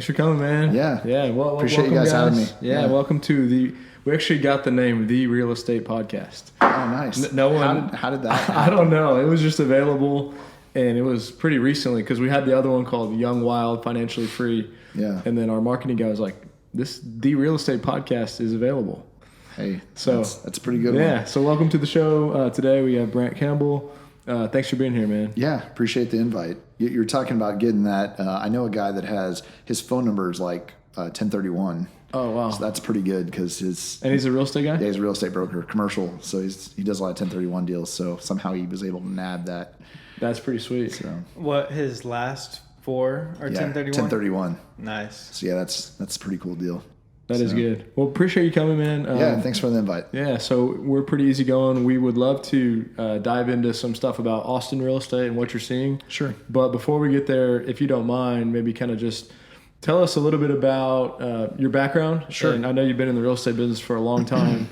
Thanks for coming, man. Yeah. Well, appreciate you guys having me. Yeah, welcome to we actually got the name The Real Estate Podcast. Oh, nice. No one. How did that happen? I don't know. It was just available, and it was pretty recently because we had the other one called Young, Wild, Financially Free. Yeah. And then our marketing guy was like, The Real Estate Podcast is available. Hey, so that's a pretty good one. Yeah. So welcome to the show. Today we have Brent Campbell. Thanks for being here, man. Yeah, appreciate the invite. You're talking about getting that. I know a guy that has his phone number is like 1031. Oh, wow. So that's pretty good because And he's a real estate guy? Yeah, he's a real estate broker, commercial. So he does a lot of 1031 deals. So somehow he was able to nab that. That's pretty sweet. So what, his last four are 1031? 1031. Nice. So yeah, that's a pretty cool deal. That is good. Well, appreciate you coming, man. Yeah, thanks for the invite. Yeah, so we're pretty easygoing. We would love to dive into some stuff about Austin real estate and what you're seeing. Sure. But before we get there, if you don't mind, maybe kind of just tell us a little bit about your background. Sure. And I know you've been in the real estate business for a long time,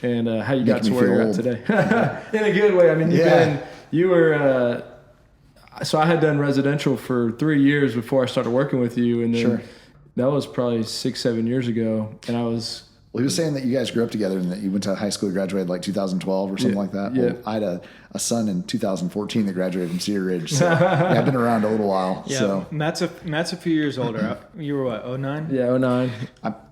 and how you got to where you're at today. In a good way. I mean, you were. So I had done residential for 3 years before I started working with you, and then. Sure. That was probably 6-7 years ago, and I was. Well, he was saying that you guys grew up together and that you went to high school, graduated like 2012 or something like that. Yeah. Well, I had a son in 2014 that graduated from Cedar Ridge. So yeah, I've been around a little while. Yeah, so. Matt's a few years older. You were what, 09? Yeah, 09.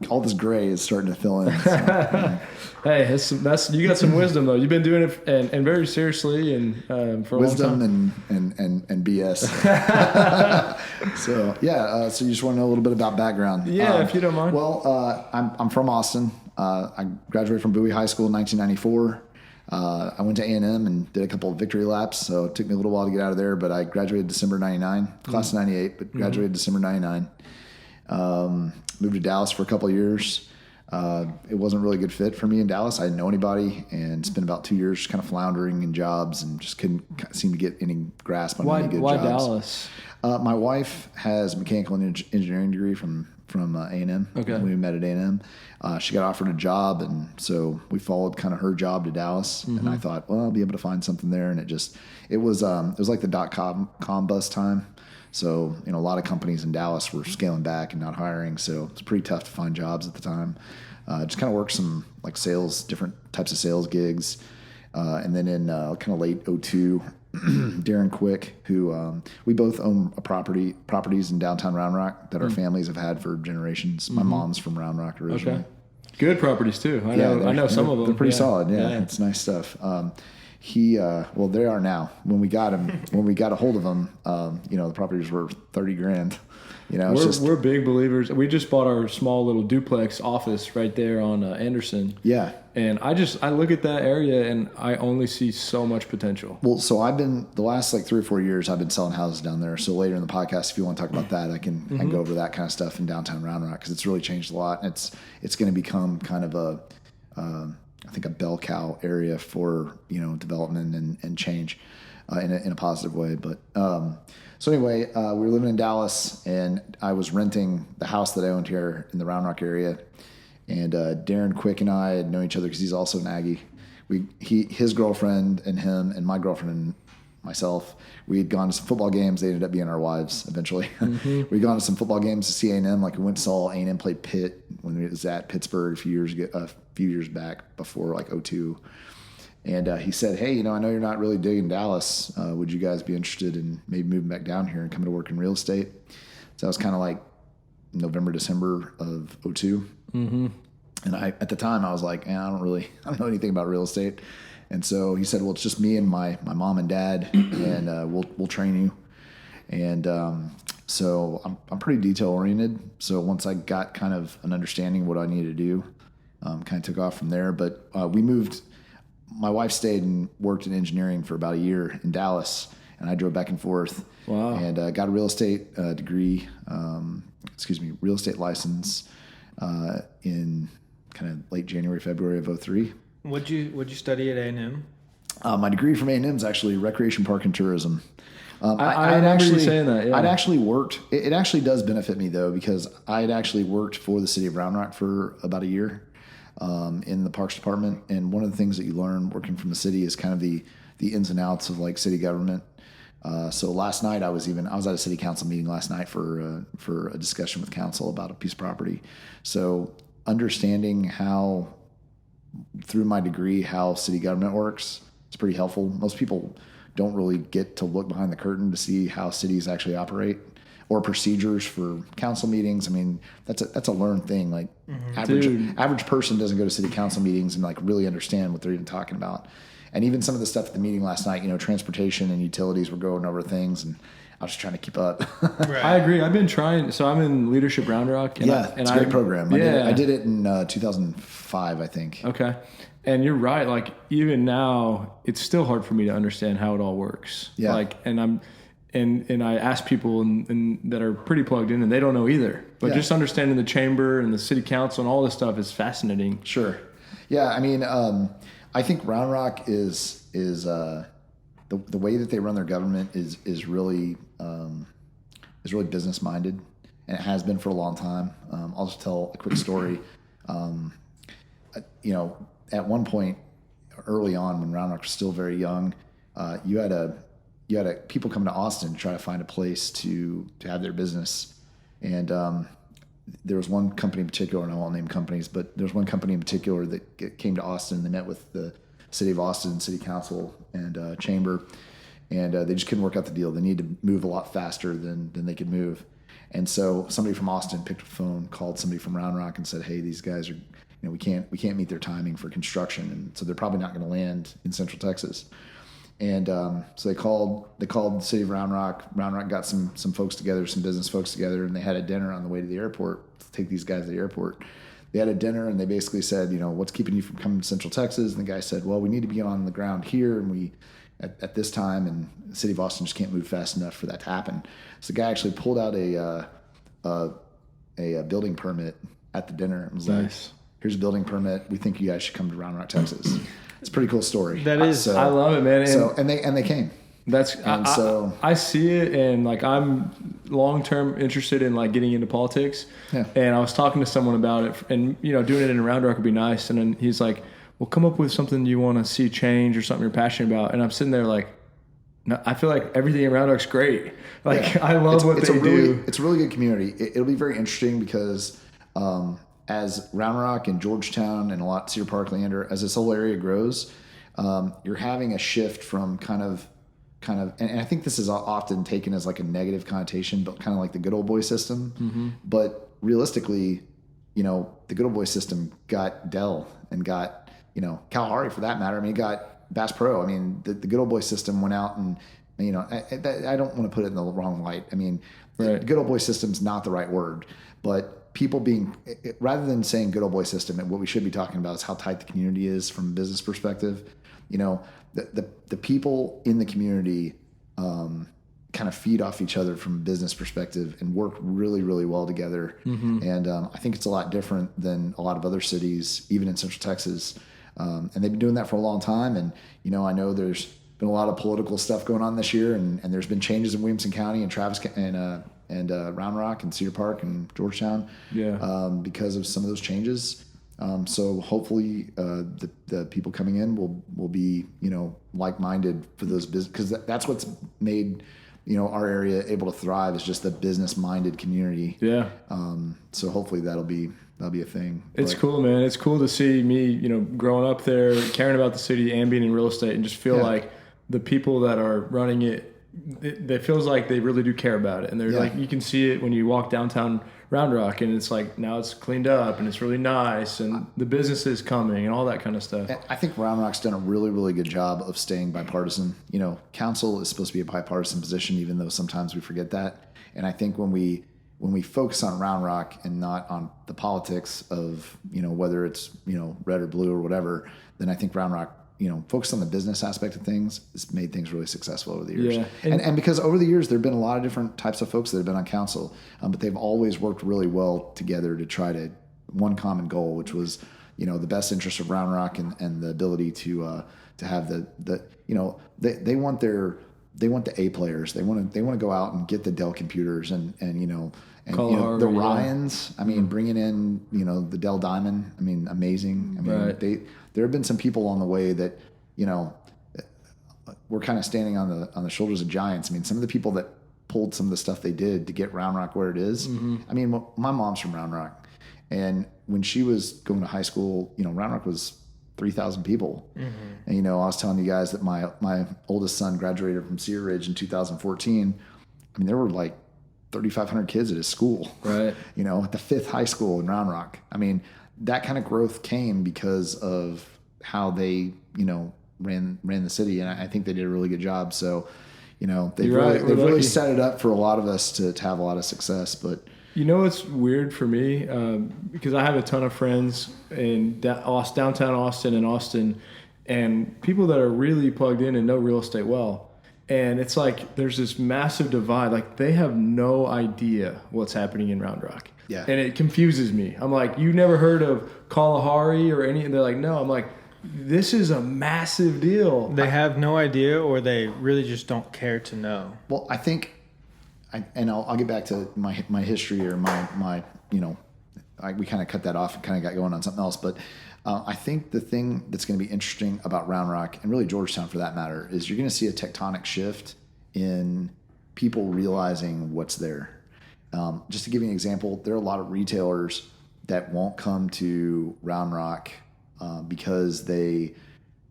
All this gray is starting to fill in. So. Hey, that's you got some wisdom though. You've been doing it and very seriously and for a wisdom long time. and BS. So yeah, so you just want to know a little bit about background. Yeah, if you don't mind. Well, I'm from Austin. I graduated from Bowie High School in 1994. I went to A&M and did a couple of victory laps, so it took me a little while to get out of there. But I graduated December '99, class of '98, but graduated December '99. Moved to Dallas for a couple of years. It wasn't really a good fit for me in Dallas. I didn't know anybody and spent about 2 years kind of floundering in jobs and just couldn't seem to get any grasp on any good why jobs. Dallas? My wife has a mechanical engineering degree from A&M. Okay. We met at A&M. She got offered a job, and so we followed kind of her job to Dallas. And I thought, well, I'll be able to find something there. And it was like the .com bust time. So, a lot of companies in Dallas were scaling back and not hiring. So it's pretty tough to find jobs at the time. Just kind of worked some like different types of sales gigs. And then in kind of late 2002, Darren Quick, who we both own properties in downtown Round Rock that our families have had for generations. My mom's from Round Rock originally. Okay. Good properties too. I know some of them. They're pretty solid. Yeah, it's nice stuff. Well, they are now. When we got a hold of them, the properties were $30,000. We're big believers. We just bought our small little duplex office right there on Anderson. Yeah. And I look at that area and I only see so much potential. Well, so I've been the last like 3 or 4 years, I've been selling houses down there. So later in the podcast, if you want to talk about that, I can go over that kind of stuff in downtown Round Rock because it's really changed a lot. And it's going to become kind of I think a bell cow area for development and change in a positive way. But so anyway, we were living in Dallas, and I was renting the house that I owned here in the Round Rock area. And Darren Quick and I had known each other because he's also an Aggie. His girlfriend and him and my girlfriend and myself, we had gone to some football games. They ended up being our wives eventually. We'd gone to some football games to see A&M. Like we went and saw A&M play Pitt when it was at Pittsburgh a few years back before like 2002. And he said, hey, I know you're not really digging Dallas. Would you guys be interested in maybe moving back down here and coming to work in real estate? So that was kind of like November, December of 2002. And at the time I was like, I don't know anything about real estate. And so he said, well, it's just me and my mom and dad, and we'll train you. And so I'm pretty detail oriented. So once I got kind of an understanding of what I needed to do, kind of took off from there. But we moved. My wife stayed and worked in engineering for about a year in Dallas, and I drove back and forth. Wow. And got a real estate degree, real estate license in kind of late January, February of 2003. What'd you study at A&M? My degree from A&M is actually recreation park and tourism. I remember you saying that. Yeah. I'd actually worked. It actually does benefit me though because I had actually worked for the city of Round Rock for about a year in the parks department. And one of the things that you learn working from the city is kind of the ins and outs of like city government. So last night I was at a city council meeting last night for a discussion with council about a piece of property. So understanding how, through my degree, how city government works, it's pretty helpful. Most people don't really get to look behind the curtain to see how cities actually operate, or procedures for council meetings. I mean, that's a learned thing. Like average person doesn't go to city council meetings and like really understand what they're even talking about. And even some of the stuff at the meeting last night, transportation and utilities were going over things, and I was just trying to keep up. Right. I agree. I've been trying. So I'm in Leadership Round Rock. And it's a great program. Yeah. I did it in 2005, I think. Okay. And you're right. Like even now, it's still hard for me to understand how it all works. Yeah. Like, and I ask people and that are pretty plugged in, and they don't know either. But just understanding the chamber and the city council and all this stuff is fascinating. Sure. Yeah. I mean, I think Round Rock is the way that they run their government is really business minded, and it has been for a long time. I'll just tell a quick story. At one point early on, when Round Rock was still very young, you had people come to Austin to try to find a place to have their business, and there was one company in particular, and I won't name companies, but there was one company in particular that came to Austin, and they met with the city of Austin, city council, and chamber, and they just couldn't work out the deal. They needed to move a lot faster than they could move. And so somebody from Austin picked up the phone, called somebody from Round Rock, and said, "Hey, these guys are, we can't meet their timing for construction, and so they're probably not going to land in Central Texas." And so they called the city of Round Rock. Round Rock got some folks together, some business folks together, and they had a dinner on the way to the airport to take these guys to the airport. They had a dinner, and they basically said, "What's keeping you from coming to Central Texas?" And the guy said, "Well, we need to be on the ground here, and we at this time, and the city of Austin just can't move fast enough for that to happen." So the guy actually pulled out a building permit at the dinner and was Nice. like, "Here's a building permit. We think you guys should come to Round Rock, Texas." It's a pretty cool story. That is. I love it, man. And they came. I see it, and like I'm long term interested in like getting into politics. Yeah. And I was talking to someone about it, and doing it in a Round Rock would be nice. And then he's like, "Well, come up with something you want to see change or something you're passionate about." And I'm sitting there like, no, I feel like everything in Round Rock's great. Like I love what they do. It's a really good community. It'll be very interesting because as Round Rock and Georgetown and a lot Cedar Park, Leander, as this whole area grows, you're having a shift from kind of, and I think this is often taken as like a negative connotation, but kind of like the good old boy system. Mm-hmm. But realistically, the good old boy system got Dell and got, Kalahari for that matter. I mean, it got Bass Pro. I mean, the good old boy system went out and, I don't want to put it in the wrong light. I mean, right. The good old boy system's not the right word, but people rather than saying good old boy system, and what we should be talking about is how tight the community is from a business perspective. The people in the community kind of feed off each other from a business perspective and work really, really well together. Mm-hmm. And I think it's a lot different than a lot of other cities, even in Central Texas. And they've been doing that for a long time. And, I know there's been a lot of political stuff going on this year, and there's been changes in Williamson County and Travis and Round Rock and Cedar Park and Georgetown, because of some of those changes. So hopefully the people coming in will be like-minded for those business, because that's what's made our area able to thrive, is just the business-minded community. Yeah. So hopefully that'll be a thing. It's cool, man. It's cool to see me growing up there, caring about the city and being in real estate, and just feel like the people that are running it feels like they really do care about it. And they're like, you can see it when you walk downtown Round Rock, and it's like, now it's cleaned up and it's really nice, and the business is coming and all that kind of stuff. I think Round Rock's done a really, really good job of staying bipartisan. Council is supposed to be a bipartisan position, even though sometimes we forget that. And I think when we focus on Round Rock and not on the politics of, whether it's, red or blue or whatever, then I think Round Rock, focus on the business aspect of things, has made things really successful over the years. Yeah. And because over the years, there have been a lot of different types of folks that have been on council, but they've always worked really well together to try to one common goal, which was, the best interest of Round Rock and the ability to have they want the A players. They want to go out and get the Dell computers and the Ryans. I mean, bringing in the Dell Diamond. I mean, amazing. I mean, there have been some people on the way that we're kind of standing on the shoulders of giants. I mean, some of the people that pulled some of the stuff they did to get Round Rock where it is. I mean, my mom's from Round Rock, and when she was going to high school, Round Rock was 3,000 people. And, I was telling you guys that my oldest son graduated from Cedar Ridge in 2014. I mean, there were like 3,500 kids at his school, right? At the 5th high school in Round Rock. I mean, that kind of growth came because of how they, ran the city. And I think they did a really good job. So, they've really set it up for a lot of us to have a lot of success. But it's weird for me because I have a ton of friends in downtown Austin and Austin, and people that are really plugged in and know real estate well. And it's like there's this massive divide. Like they have no idea what's happening in Round Rock. Yeah. And it confuses me. I'm like, you never heard of Kalahari or any? And they're like, no. I'm like, this is a massive deal. They have no idea, or they really just don't care to know. Well, I think, I'll get back to my history or my we kind of cut that off and kind of got going on something else. But I think the thing that's going to be interesting about Round Rock, and really Georgetown for that matter, is you're going to see a tectonic shift in people realizing what's there. Just to give you an example, there are a lot of retailers that won't come to Round Rock because they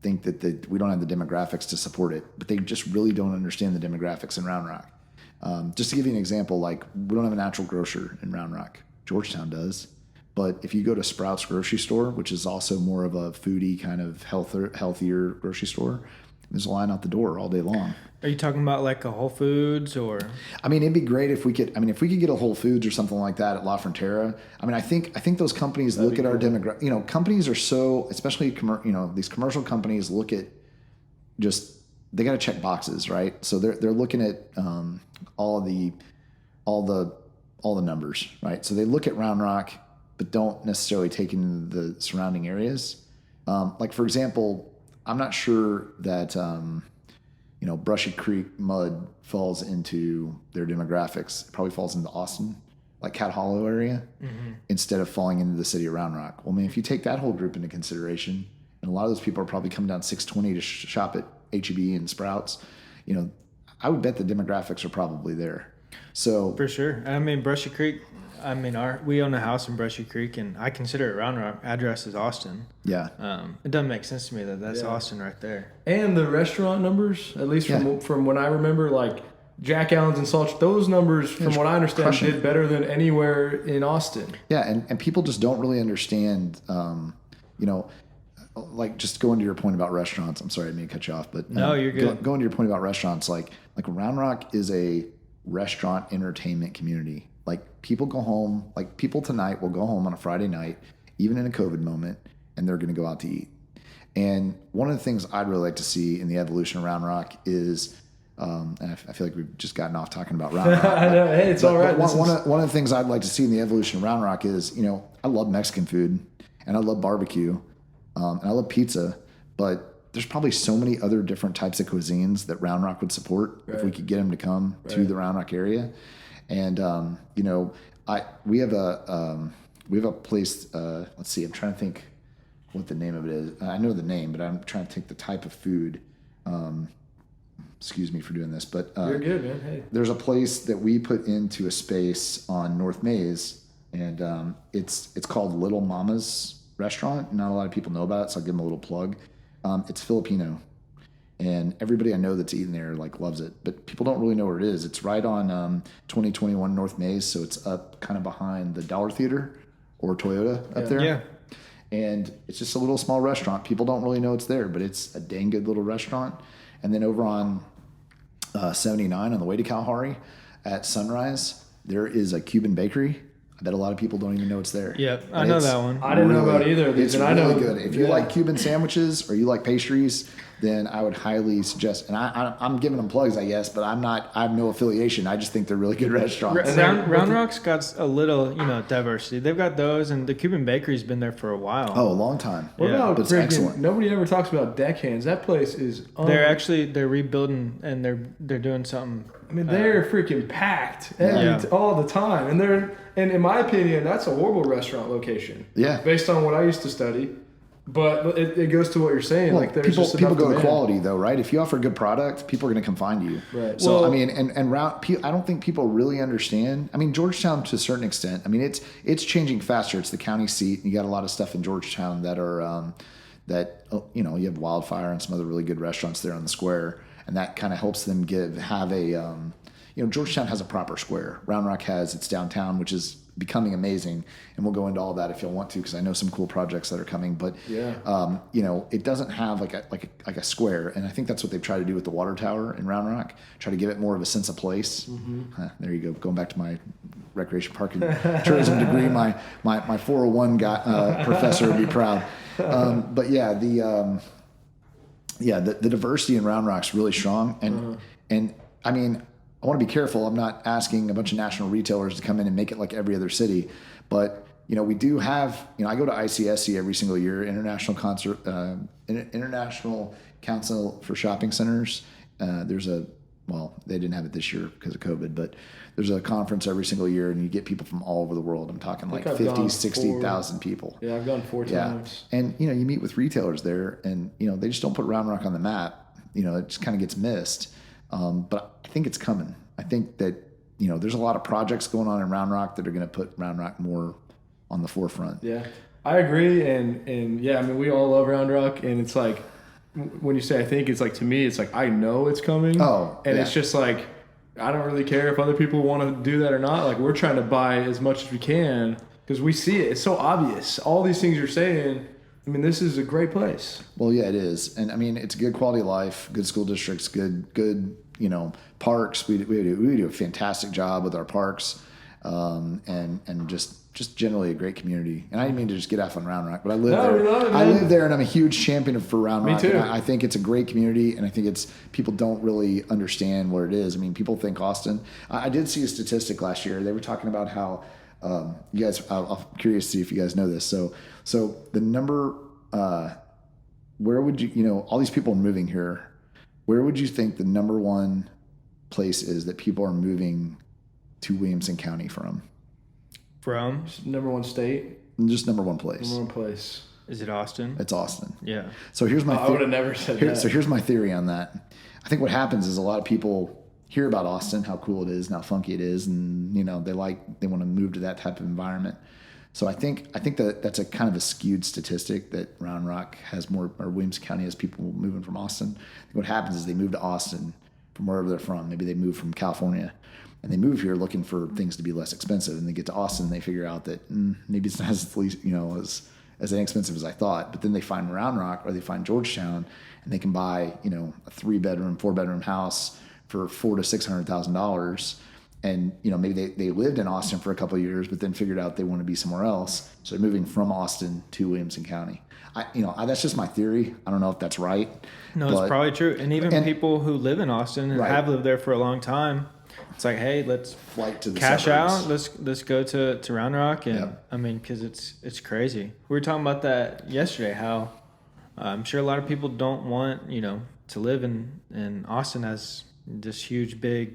think that we don't have the demographics to support it, but they just really don't understand the demographics in Round Rock. Just to give you an example, like we don't have a natural grocer in Round Rock. Georgetown does. But if you go to Sprouts grocery store, which is also more of a foodie kind of healthier grocery store, there's a line out the door all day long. Are you talking about like a Whole Foods or? I mean, it'd be great if we could get a Whole Foods or something like that at La Frontera. I mean, I think those companies look at our demographic. Companies are so, especially these commercial companies look at they got to check boxes, right? So they're looking at all the numbers, right? So they look at Round Rock, but don't necessarily take in the surrounding areas. Like for example, I'm not sure that Brushy Creek mud falls into their demographics. It probably falls into Austin, like Cat Hollow area, instead of falling into the city of Round Rock. Well, I mean, if you take that whole group into consideration, and a lot of those people are probably coming down 620 to shop at H-E-B and Sprouts, I would bet the demographics are probably there. So for sure. I mean, Brushy Creek. I mean, we own a house in Brushy Creek, and I consider it Round Rock. Address is Austin. Yeah. It doesn't make sense to me that's Austin right there. And the restaurant numbers, at least from what I remember, like Jack Allen's and such, those numbers, from what I understand, did better than anywhere in Austin. Yeah, and people just don't really understand, like just going to your point about restaurants. I'm sorry, I didn't mean to cut you off, but no, you're good. Going to your point about restaurants, like Round Rock is a restaurant entertainment community. Like people go home, like people tonight will go home on a Friday night, even in a COVID moment, and they're going to go out to eat. And one of the things I'd really like to see in the evolution of Round Rock is, and I feel like we've just gotten off talking about Round Rock. I know, hey, it's all right. One of the things I'd like to see in the evolution of Round Rock is, I love Mexican food and I love barbecue and I love pizza, but there's probably so many other different types of cuisines that Round Rock would support if we could get them to come to the Round Rock area. And we have a place. Let's see. I'm trying to think what the name of it is. I know the name, but I'm trying to think the type of food. Excuse me for doing this, but you're good, man. Hey, there's a place that we put into a space on North Maze, and it's called Little Mama's Restaurant. Not a lot of people know about it, so I'll give them a little plug. It's Filipino. And everybody I know that's eaten there loves it, but people don't really know where it is. It's right on 2021 North Maze, so it's up kind of behind the Dollar Theater or Toyota up there. Yeah. And it's just a little small restaurant. People don't really know it's there, but it's a dang good little restaurant. And then over on 79 on the way to Kalahari at Sunrise, there is a Cuban bakery. I bet a lot of people don't even know it's there. Yep, I know that one. I didn't know about either of these. It's really good. If you like Cuban sandwiches or you like pastries, then I would highly suggest. And I'm giving them plugs, I guess, but I have no affiliation. I just think they're really good restaurants. Round Rock's got a little, diversity. They've got those, and the Cuban bakery's been there for a while. Oh, a long time. What about it's excellent. Nobody ever talks about Deckhands. That place is. They're rebuilding, and they're doing something. I mean, they're freaking packed all the time, and in my opinion, that's a horrible restaurant location. Yeah. Based on what I used to study. But it goes to what you're saying. Well, like there's people go to demand. quality though, right? If you offer a good product, people are going to come find you. Right. So I mean, I don't think people really understand. I mean, Georgetown to a certain extent. I mean, it's changing faster. It's the county seat. You got a lot of stuff in Georgetown that are you have Wildfire and some other really good restaurants there on the square, and that kind of helps them have a Georgetown has a proper square. Round Rock has its downtown, which is becoming amazing, and we'll go into all that if you'll want to, because I know some cool projects that are coming. But it doesn't have like a square, and I think that's what they've tried to do with the water tower in Round Rock. Try to give it more of a sense of place. Mm-hmm. There you go. Going back to my recreation park and tourism degree, my 401 professor would be proud. But yeah, the diversity in Round Rock's really strong, and I mean, I want to be careful. I'm not asking a bunch of national retailers to come in and make it like every other city, but we do have. I go to ICSC every single year, International Council for Shopping Centers. They didn't have it this year because of COVID, but there's a conference every single year, and you get people from all over the world. I'm talking like 50, 60,000 people. Yeah, I've gone 4 times. And you meet with retailers there, and they just don't put Round Rock on the map. It just kind of gets missed. But I think it's coming. I think that, there's a lot of projects going on in Round Rock that are going to put Round Rock more on the forefront. Yeah, I agree. And yeah, I mean, we all love Round Rock, and it's like, when you say I think, it's like, to me, it's like, I know it's coming. It's just like, I don't really care if other people want to do that or not. Like, we're trying to buy as much as we can because we see it. It's so obvious. All these things you're saying, I mean, this is a great place. Well, yeah, it is. And I mean, it's a good quality of life, good school districts, good, parks. We do a fantastic job with our parks, and just generally a great community. And I didn't mean to just get off on Round Rock, but I live there. I live there, and I'm a huge champion for Round Rock. Me too. And I think it's a great community, and I think people don't really understand what it is. I mean, people think Austin. I did see a statistic last year. They were talking about how you guys. I'm curious to see if you guys know this. So the number. Where would you? All these people are moving here. Where would you think the number one place is that people are moving to Williamson County from? From? Number one state? Just number one place. Number one place. Is it Austin? It's Austin. Yeah. So here's my I would have never said that. So here's my theory on that. I think what happens is a lot of people hear about Austin, how cool it is and how funky it is, and they want to move to that type of environment. So I think that's a kind of a skewed statistic that Round Rock has more, or Williamson County has people moving from Austin. I think what happens is they move to Austin from wherever they're from. Maybe they move from California, and they move here looking for things to be less expensive. And they get to Austin, and they figure out that maybe it's not as inexpensive as I thought. But then they find Round Rock or they find Georgetown, and they can buy a 3-bedroom, 4-bedroom house for $400,000 to $600,000. And maybe they lived in Austin for a couple of years, but then figured out they want to be somewhere else, so they're moving from Austin to Williamson County. That's just my theory. I don't know if that's right. No, it's probably true. And even people who live in Austin and have lived there for a long time, it's like, hey, let's flight to the cash suburbs. out. Let's go to Round Rock, and I mean, because it's crazy. We were talking about that yesterday. How I'm sure a lot of people don't want to live in Austin as this huge big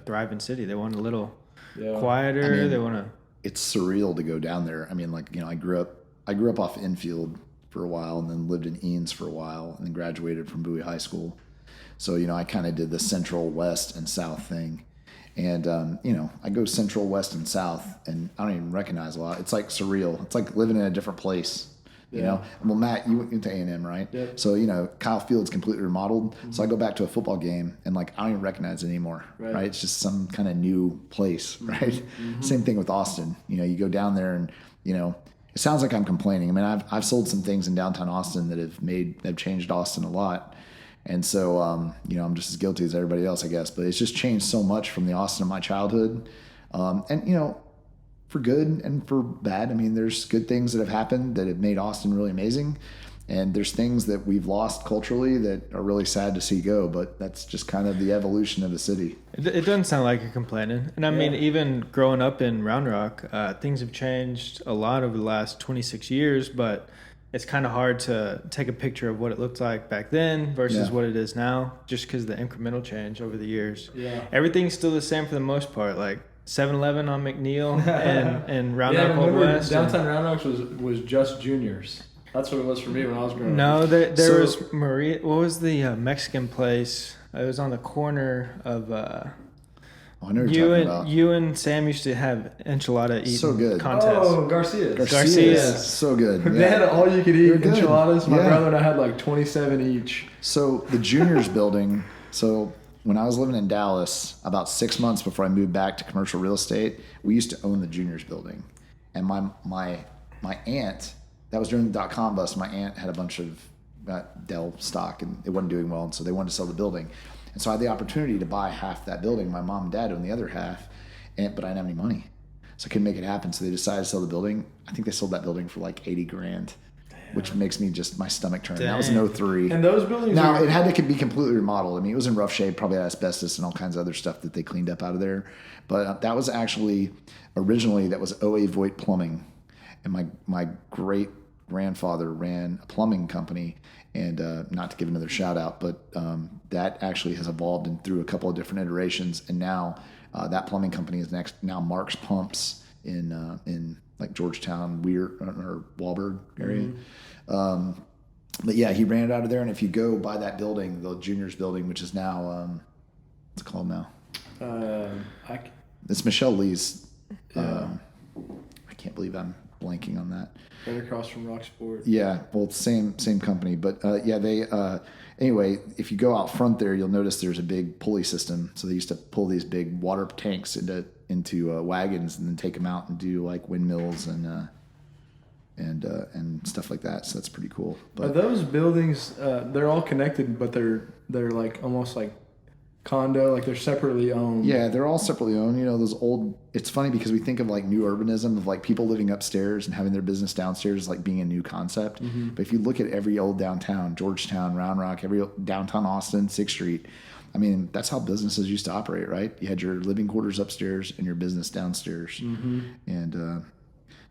thriving city. They want a little quieter. They want to. It's surreal to go down there. I mean, I grew up off Enfield for a while, and then lived in Eanes for a while, and then graduated from Bowie High School. So I kind of did the central, west, and south thing. And I go central, west, and south, and I don't even recognize a lot. It's like surreal. It's like living in a different place. Well, Matt, you went to A&M, right? Yep. So, Kyle Field's completely remodeled. Mm-hmm. So I go back to a football game and I don't even recognize it anymore, right? It's just some kind of new place, right? Mm-hmm. Same thing with Austin. You go down there and, it sounds like I'm complaining. I mean, I've sold some things in downtown Austin that have changed Austin a lot. And so, I'm just as guilty as everybody else, I guess, but it's just changed so much from the Austin of my childhood. For good and for bad. I mean, there's good things that have happened that have made Austin really amazing. And there's things that we've lost culturally that are really sad to see go, but that's just kind of the evolution of the city. It doesn't sound like you're complaining. And I mean, even growing up in Round Rock, things have changed a lot over the last 26 years, but it's kind of hard to take a picture of what it looked like back then versus what it is now, just because of the incremental change over the years. Yeah. Everything's still the same for the most part. Like 7-Eleven on McNeil and Round Rock Old West. Downtown Round Rock was just juniors. That's what it was for me when I was growing up. No, there was Maria. What was the Mexican place? It was on the corner of. I know you're talking about. You and Sam used to have enchilada eating So good. contest. Oh, Garcia's. So good. Yeah. They had all you could eat enchiladas. My Yeah. brother and I had like 27 each. So the juniors building. So when I was living in Dallas, about 6 months before I moved back to commercial real estate, we used to own the juniors building. And my aunt, that was during the .com bust. My aunt had a bunch of Dell stock, and it wasn't doing well, and so they wanted to sell the building. And so I had the opportunity to buy half that building. My mom and dad owned the other half, but I didn't have any money, so I couldn't make it happen. So they decided to sell the building. I think they sold that building for like $80,000, which makes me just my stomach turn. That was in 2003. And those buildings. Now it had to be completely remodeled. I mean, it was in rough shape, probably had asbestos and all kinds of other stuff that they cleaned up out of there. But that was actually originally that was O.A. Voigt Plumbing, and my great grandfather ran a plumbing company. And not to give another shout out, but that actually has evolved through a couple of different iterations. And now that plumbing company is now Mark's Pumps in like Georgetown, Weir or Wahlberg area. Mm-hmm. But yeah, he ran it out of there. And if you go by that building, the juniors building, which is now what's it called now? It's Michelle Lee's. I can't believe I'm blanking on that. Right across from Rock Sport. Yeah, well, it's same company, but they anyway. If you go out front there, you'll notice there's a big pulley system. So they used to pull these big water tanks into wagons and then take them out and do like windmills and stuff like that. So that's pretty cool. But are those buildings? They're all connected, but they're like almost like condo, like they're separately owned. Yeah, they're all separately owned. You know, those old. It's funny because we think of like new urbanism of like people living upstairs and having their business downstairs like being a new concept. Mm-hmm. But if you look at every old downtown, Georgetown, Round Rock, every downtown Austin, 6th Street, I mean, that's how businesses used to operate, right? You had your living quarters upstairs and your business downstairs. Mm-hmm. And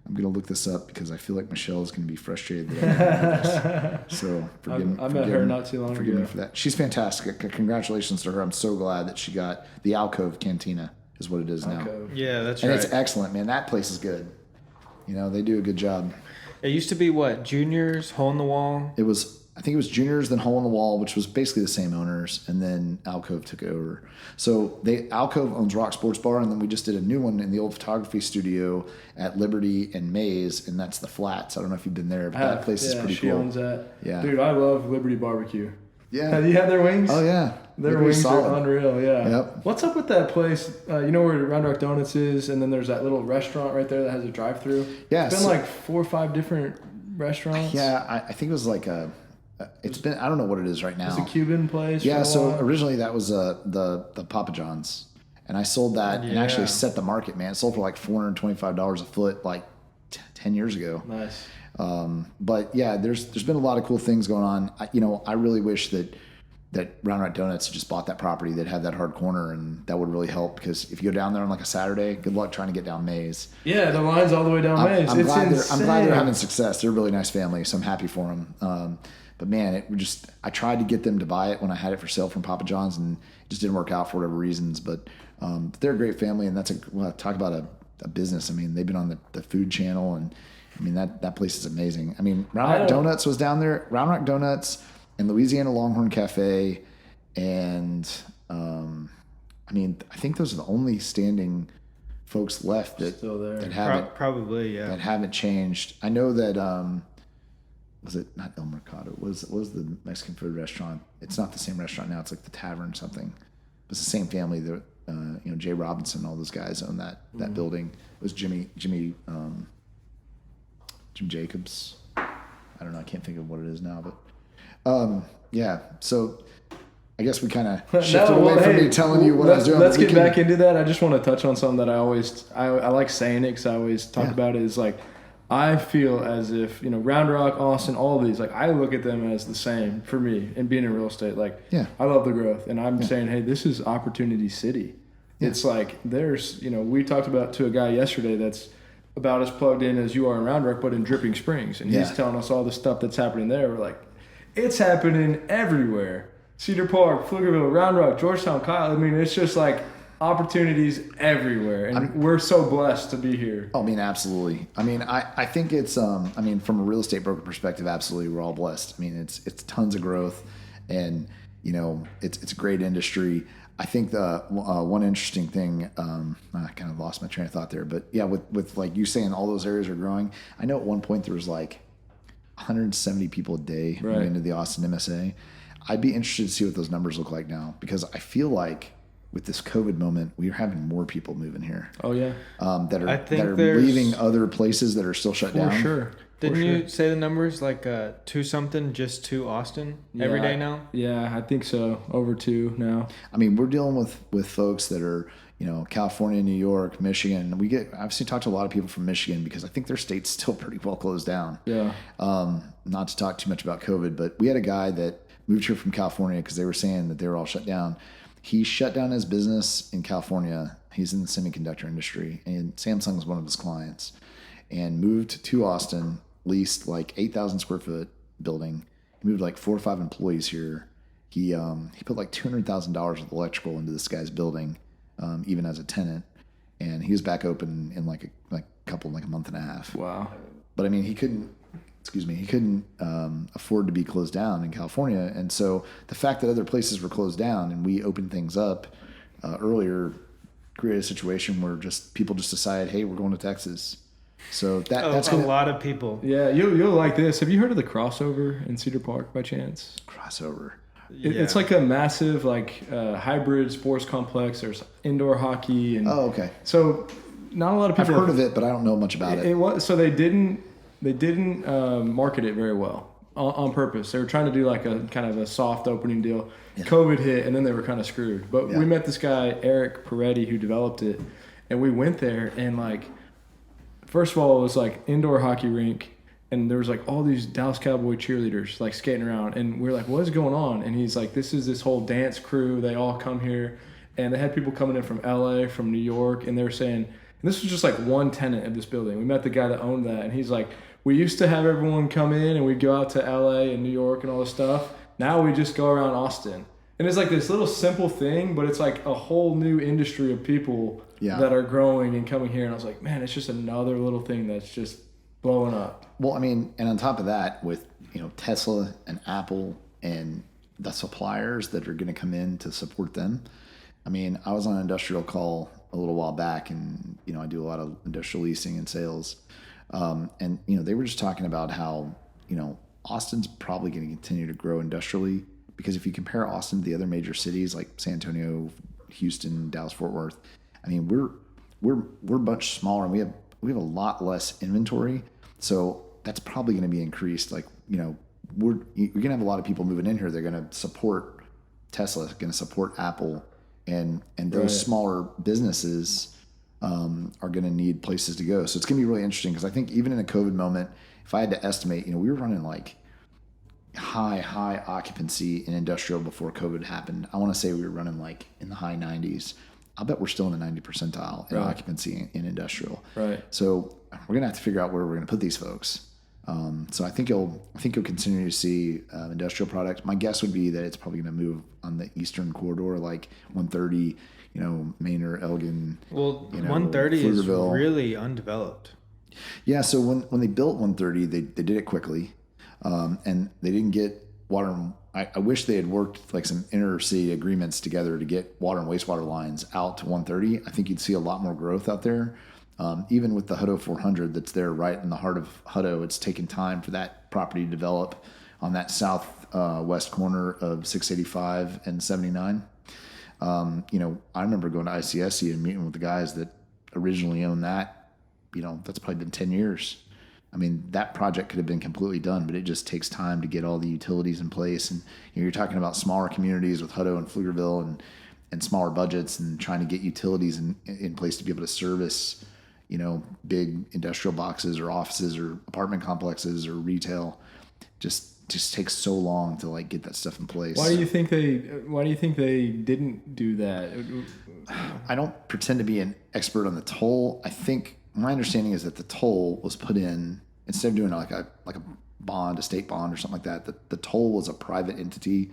I'm going to look this up because I feel like Michelle is going to be frustrated that I didn't know this. So I met her not too long ago. Forgive me for that. She's fantastic. Congratulations to her. I'm so glad that she got the Alcove Cantina is what it is now. Yeah, that's right. And it's excellent, man. That place is good. You know, they do a good job. It used to be what? Juniors, Hole in the Wall? I think it was Juniors, then Hole in the Wall, which was basically the same owners, and then Alcove took it over. So Alcove owns Rock Sports Bar, and then we just did a new one in the old photography studio at Liberty and Mays, and that's the Flats. I don't know if you've been there, but that place is pretty cool. She owns that. Yeah. Dude, I love Liberty Barbecue. Yeah. Have you had their wings? Oh, yeah. Their wings are unreal, yeah. Yep. What's up with that place? You know where Round Rock Donuts is, and then there's that little restaurant right there that has a drive-through? Yeah. It's been like 4 or 5 different restaurants. Yeah, I think it was like it's been, I don't know what it is right now. It's a Cuban place. Yeah, so originally that was the Papa John's. And I sold that and actually set the market, man. It sold for like $425 a foot like 10 years ago. Nice. But yeah, there's been a lot of cool things going on. I really wish that Round Rock Donuts just bought that property that had that hard corner, and that would really help, because if you go down there on like a Saturday, good luck trying to get down Mays. Yeah, the line's all the way down Mays. I'm glad they're having success. They're a really nice family, so I'm happy for them. But man, I tried to get them to buy it when I had it for sale from Papa John's, and it just didn't work out for whatever reasons. But they're a great family, and talk about a business. I mean, they've been on the Food Channel, and I mean that place is amazing. I mean, Round Rock Donuts was down there. Round Rock Donuts and Louisiana Longhorn Cafe, and I mean, I think those are the only standing folks left that still there. That haven't probably that haven't changed. I know that. Was it not El Mercado? Was the Mexican food restaurant? It's not the same restaurant now. It's like the Tavern something. It's the same family that Jay Robinson, all those guys own that building. It was Jim Jacobs. I don't know. I can't think of what it is now, but yeah. So I guess we kind of shifted away from me telling you what I was doing. Let's get back into that. I just want to touch on something that I like saying it because I always talk about it. Is like, I feel as if, Round Rock, Austin, all of these, like, I look at them as the same for me and being in real estate. Like, I love the growth. And I'm saying, hey, this is Opportunity City. Yeah. It's like there's, we talked about to a guy yesterday that's about as plugged in as you are in Round Rock, but in Dripping Springs. And he's telling us all the stuff that's happening there. We're like, it's happening everywhere. Cedar Park, Pflugerville, Round Rock, Georgetown, Kyle. I mean, it's just like opportunities everywhere, and we're so blessed to be here. I mean, absolutely. I mean, I think it's I mean, from a real estate broker perspective, absolutely, we're all blessed. I mean, it's tons of growth, and it's a great industry. I think the one interesting thing, I kind of lost my train of thought there, but yeah, with like you saying all those areas are growing. I know at one point there was like 170 people a day moving into the Austin MSA. I'd be interested to see what those numbers look like now, because I feel like with this COVID moment, we're having more people moving here. Oh yeah, that are leaving other places that are still shut down. For sure. Didn't you say the numbers like 2 something just to Austin every day now? Yeah, I think so. Over 2 now. I mean, we're dealing with folks that are, California, New York, Michigan. I've obviously talked to a lot of people from Michigan because I think their state's still pretty well closed down. Yeah. Not to talk too much about COVID, but we had a guy that moved here from California because they were saying that they were all shut down. He shut down his business in California. He's in the semiconductor industry, and Samsung was one of his clients, and moved to Austin, leased like 8,000 square foot building. He moved like 4 or 5 employees here. He put like $200,000 of electrical into this guy's building, even as a tenant, and he was back open in like a month and a half. Wow. But I mean, he couldn't afford to be closed down in California. And so the fact that other places were closed down and we opened things up earlier created a situation where people just decided, hey, we're going to Texas. So that's a lot of people. Yeah, you'll like this. Have you heard of the Crossover in Cedar Park by chance? Crossover. It's like a massive hybrid sports complex. There's indoor hockey and okay. So not a lot of people I've heard of it, but I don't know much about it. So they didn't market it very well on purpose. They were trying to do like a kind of a soft opening deal. Yeah. COVID hit, and then they were kind of screwed. But we met this guy, Eric Peretti, who developed it, and we went there, and like, first of all, it was like indoor hockey rink, and there was like all these Dallas Cowboy cheerleaders like skating around, and we were like, what is going on? And he's like, this is this whole dance crew. They all come here, and they had people coming in from LA, from New York, and they were saying, and this was just like one tenant of this building. We met the guy that owned that, and he's like, we used to have everyone come in and we'd go out to LA and New York and all this stuff. Now we just go around Austin. And it's like this little simple thing, but it's like a whole new industry of people that are growing and coming here. And I was like, man, it's just another little thing that's just blowing up. Well, I mean, and on top of that, with Tesla and Apple and the suppliers that are going to come in to support them. I mean, I was on an industrial call a little while back, and I do a lot of industrial leasing and sales. And they were just talking about how Austin's probably going to continue to grow industrially, because if you compare Austin to the other major cities like San Antonio, Houston, Dallas, Fort Worth, I mean we're much smaller, and we have a lot less inventory, so that's probably going to be increased. Like we're going to have a lot of people moving in here. They're going to support Tesla, going to support Apple, and those smaller businesses are going to need places to go. So it's going to be really interesting, because I think even in a COVID moment, if I had to estimate, we were running like high occupancy in industrial before COVID happened. I want to say we were running like in the high 90s. I'll bet we're still in the 90 percentile in occupancy in industrial. Right. So we're going to have to figure out where we're going to put these folks. So I think you'll continue to see industrial products. My guess would be that it's probably going to move on the eastern corridor, like 130, Manor, Elgin. Well, 130 is really undeveloped. Yeah. So when they built 130, they did it quickly, and they didn't get water. I wish they had worked like some inter-city agreements together to get water and wastewater lines out to 130. I think you'd see a lot more growth out there. Even with the Hutto 400 that's there right in the heart of Hutto, it's taken time for that property to develop on that southwest corner of 685 and 79. I remember going to ICSC and meeting with the guys that originally owned that. That's probably been 10 years. I mean, that project could have been completely done, but it just takes time to get all the utilities in place. And you're talking about smaller communities with Hutto and Pflugerville and smaller budgets, and trying to get utilities in place to be able to service big industrial boxes or offices or apartment complexes or retail. Just takes so long to like get that stuff in place. Why do you think they didn't do that? I don't pretend to be an expert on the toll. I think my understanding is that the toll was put in instead of doing like a bond, a state bond or something like that. The toll was a private entity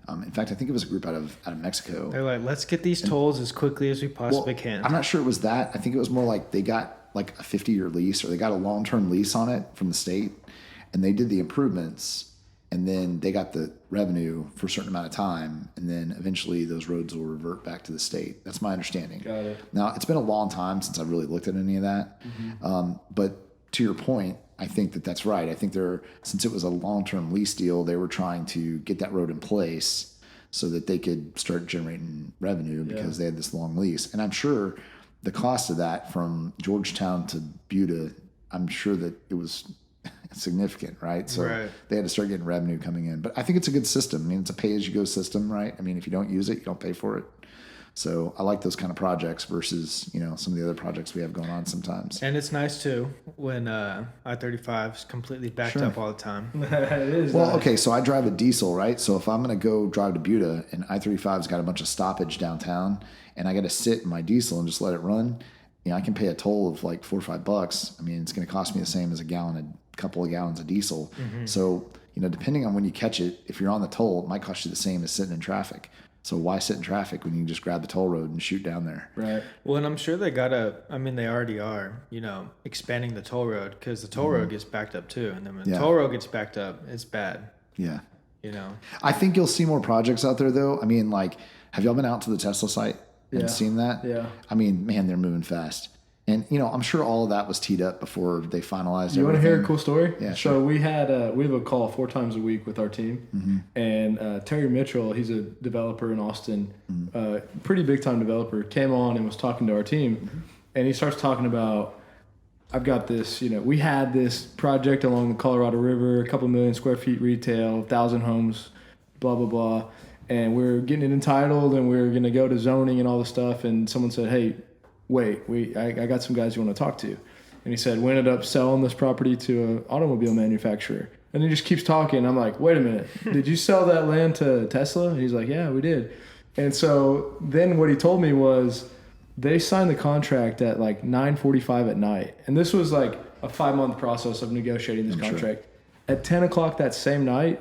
In fact, I think it was a group out of Mexico. They're like, let's get these tolls as quickly as we possibly can. I'm not sure it was that. I think it was more like they got like a 50-year lease, or they got a long-term lease on it from the state, and they did the improvements, and then they got the revenue for a certain amount of time, and then eventually those roads will revert back to the state. That's my understanding. Got it. Now, it's been a long time since I've really looked at any of that, but to your point, I think that's right. I think since it was a long-term lease deal, they were trying to get that road in place so that they could start generating revenue because they had this long lease. And I'm sure the cost of that from Georgetown to Buda, I'm sure that it was significant, right? So they had to start getting revenue coming in. But I think it's a good system. I mean, it's a pay-as-you-go system, right? I mean, if you don't use it, you don't pay for it. So I like those kind of projects versus, some of the other projects we have going on sometimes. And it's nice too when I-35 is completely backed up all the time. It is. Well, nice. okay, so I drive a diesel, right? So if I'm going to go drive to Buda and I-35's got a bunch of stoppage downtown and I got to sit in my diesel and just let it run, I can pay a toll of like $4 or $5. I mean, it's going to cost me the same as a couple of gallons of diesel. So, depending on when you catch it, if you're on the toll, it might cost you the same as sitting in traffic. So why sit in traffic when you can just grab the toll road and shoot down there? Right. Well, and I'm sure they already are, expanding the toll road because the toll road gets backed up too. And then when the toll road gets backed up, it's bad. Yeah. I think you'll see more projects out there though. I mean, like, have y'all been out to the Tesla site and seen that? Yeah. I mean, man, they're moving fast. And, I'm sure all of that was teed up before they finalized You everything. want to hear a cool story? Yeah, So sure. we have a call 4 times a week with our team. And Terry Mitchell, he's a developer in Austin, pretty big time developer, came on and was talking to our team. And he starts talking about, I've got this, we had this project along the Colorado River, a couple million square feet retail, 1,000 homes, blah, blah, blah. And we're getting it entitled and we're going to go to zoning and all this stuff. And someone said, hey, wait, I got some guys you want to talk to. And he said, we ended up selling this property to an automobile manufacturer. And he just keeps talking. I'm like, wait a minute, did you sell that land to Tesla? And he's like, yeah, we did. And so then what he told me was they signed the contract at like 9:45 at night. And this was like a 5-month process of negotiating this contract. Sure. At 10 o'clock that same night,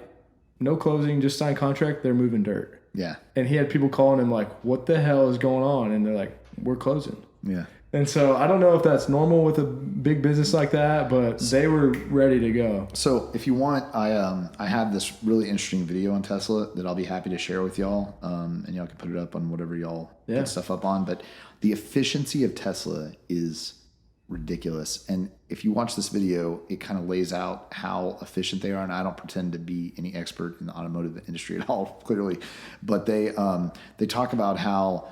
no closing, just signed contract, they're moving dirt. Yeah. And he had people calling him like, what the hell is going on? And they're like, we're closing. Yeah. And so I don't know if that's normal with a big business like that, but they were ready to go. So if you want, I have this really interesting video on Tesla that I'll be happy to share with y'all. And y'all can put it up on whatever y'all get stuff up on. But the efficiency of Tesla is ridiculous. And if you watch this video, it kind of lays out how efficient they are. And I don't pretend to be any expert in the automotive industry at all, clearly. But they talk about how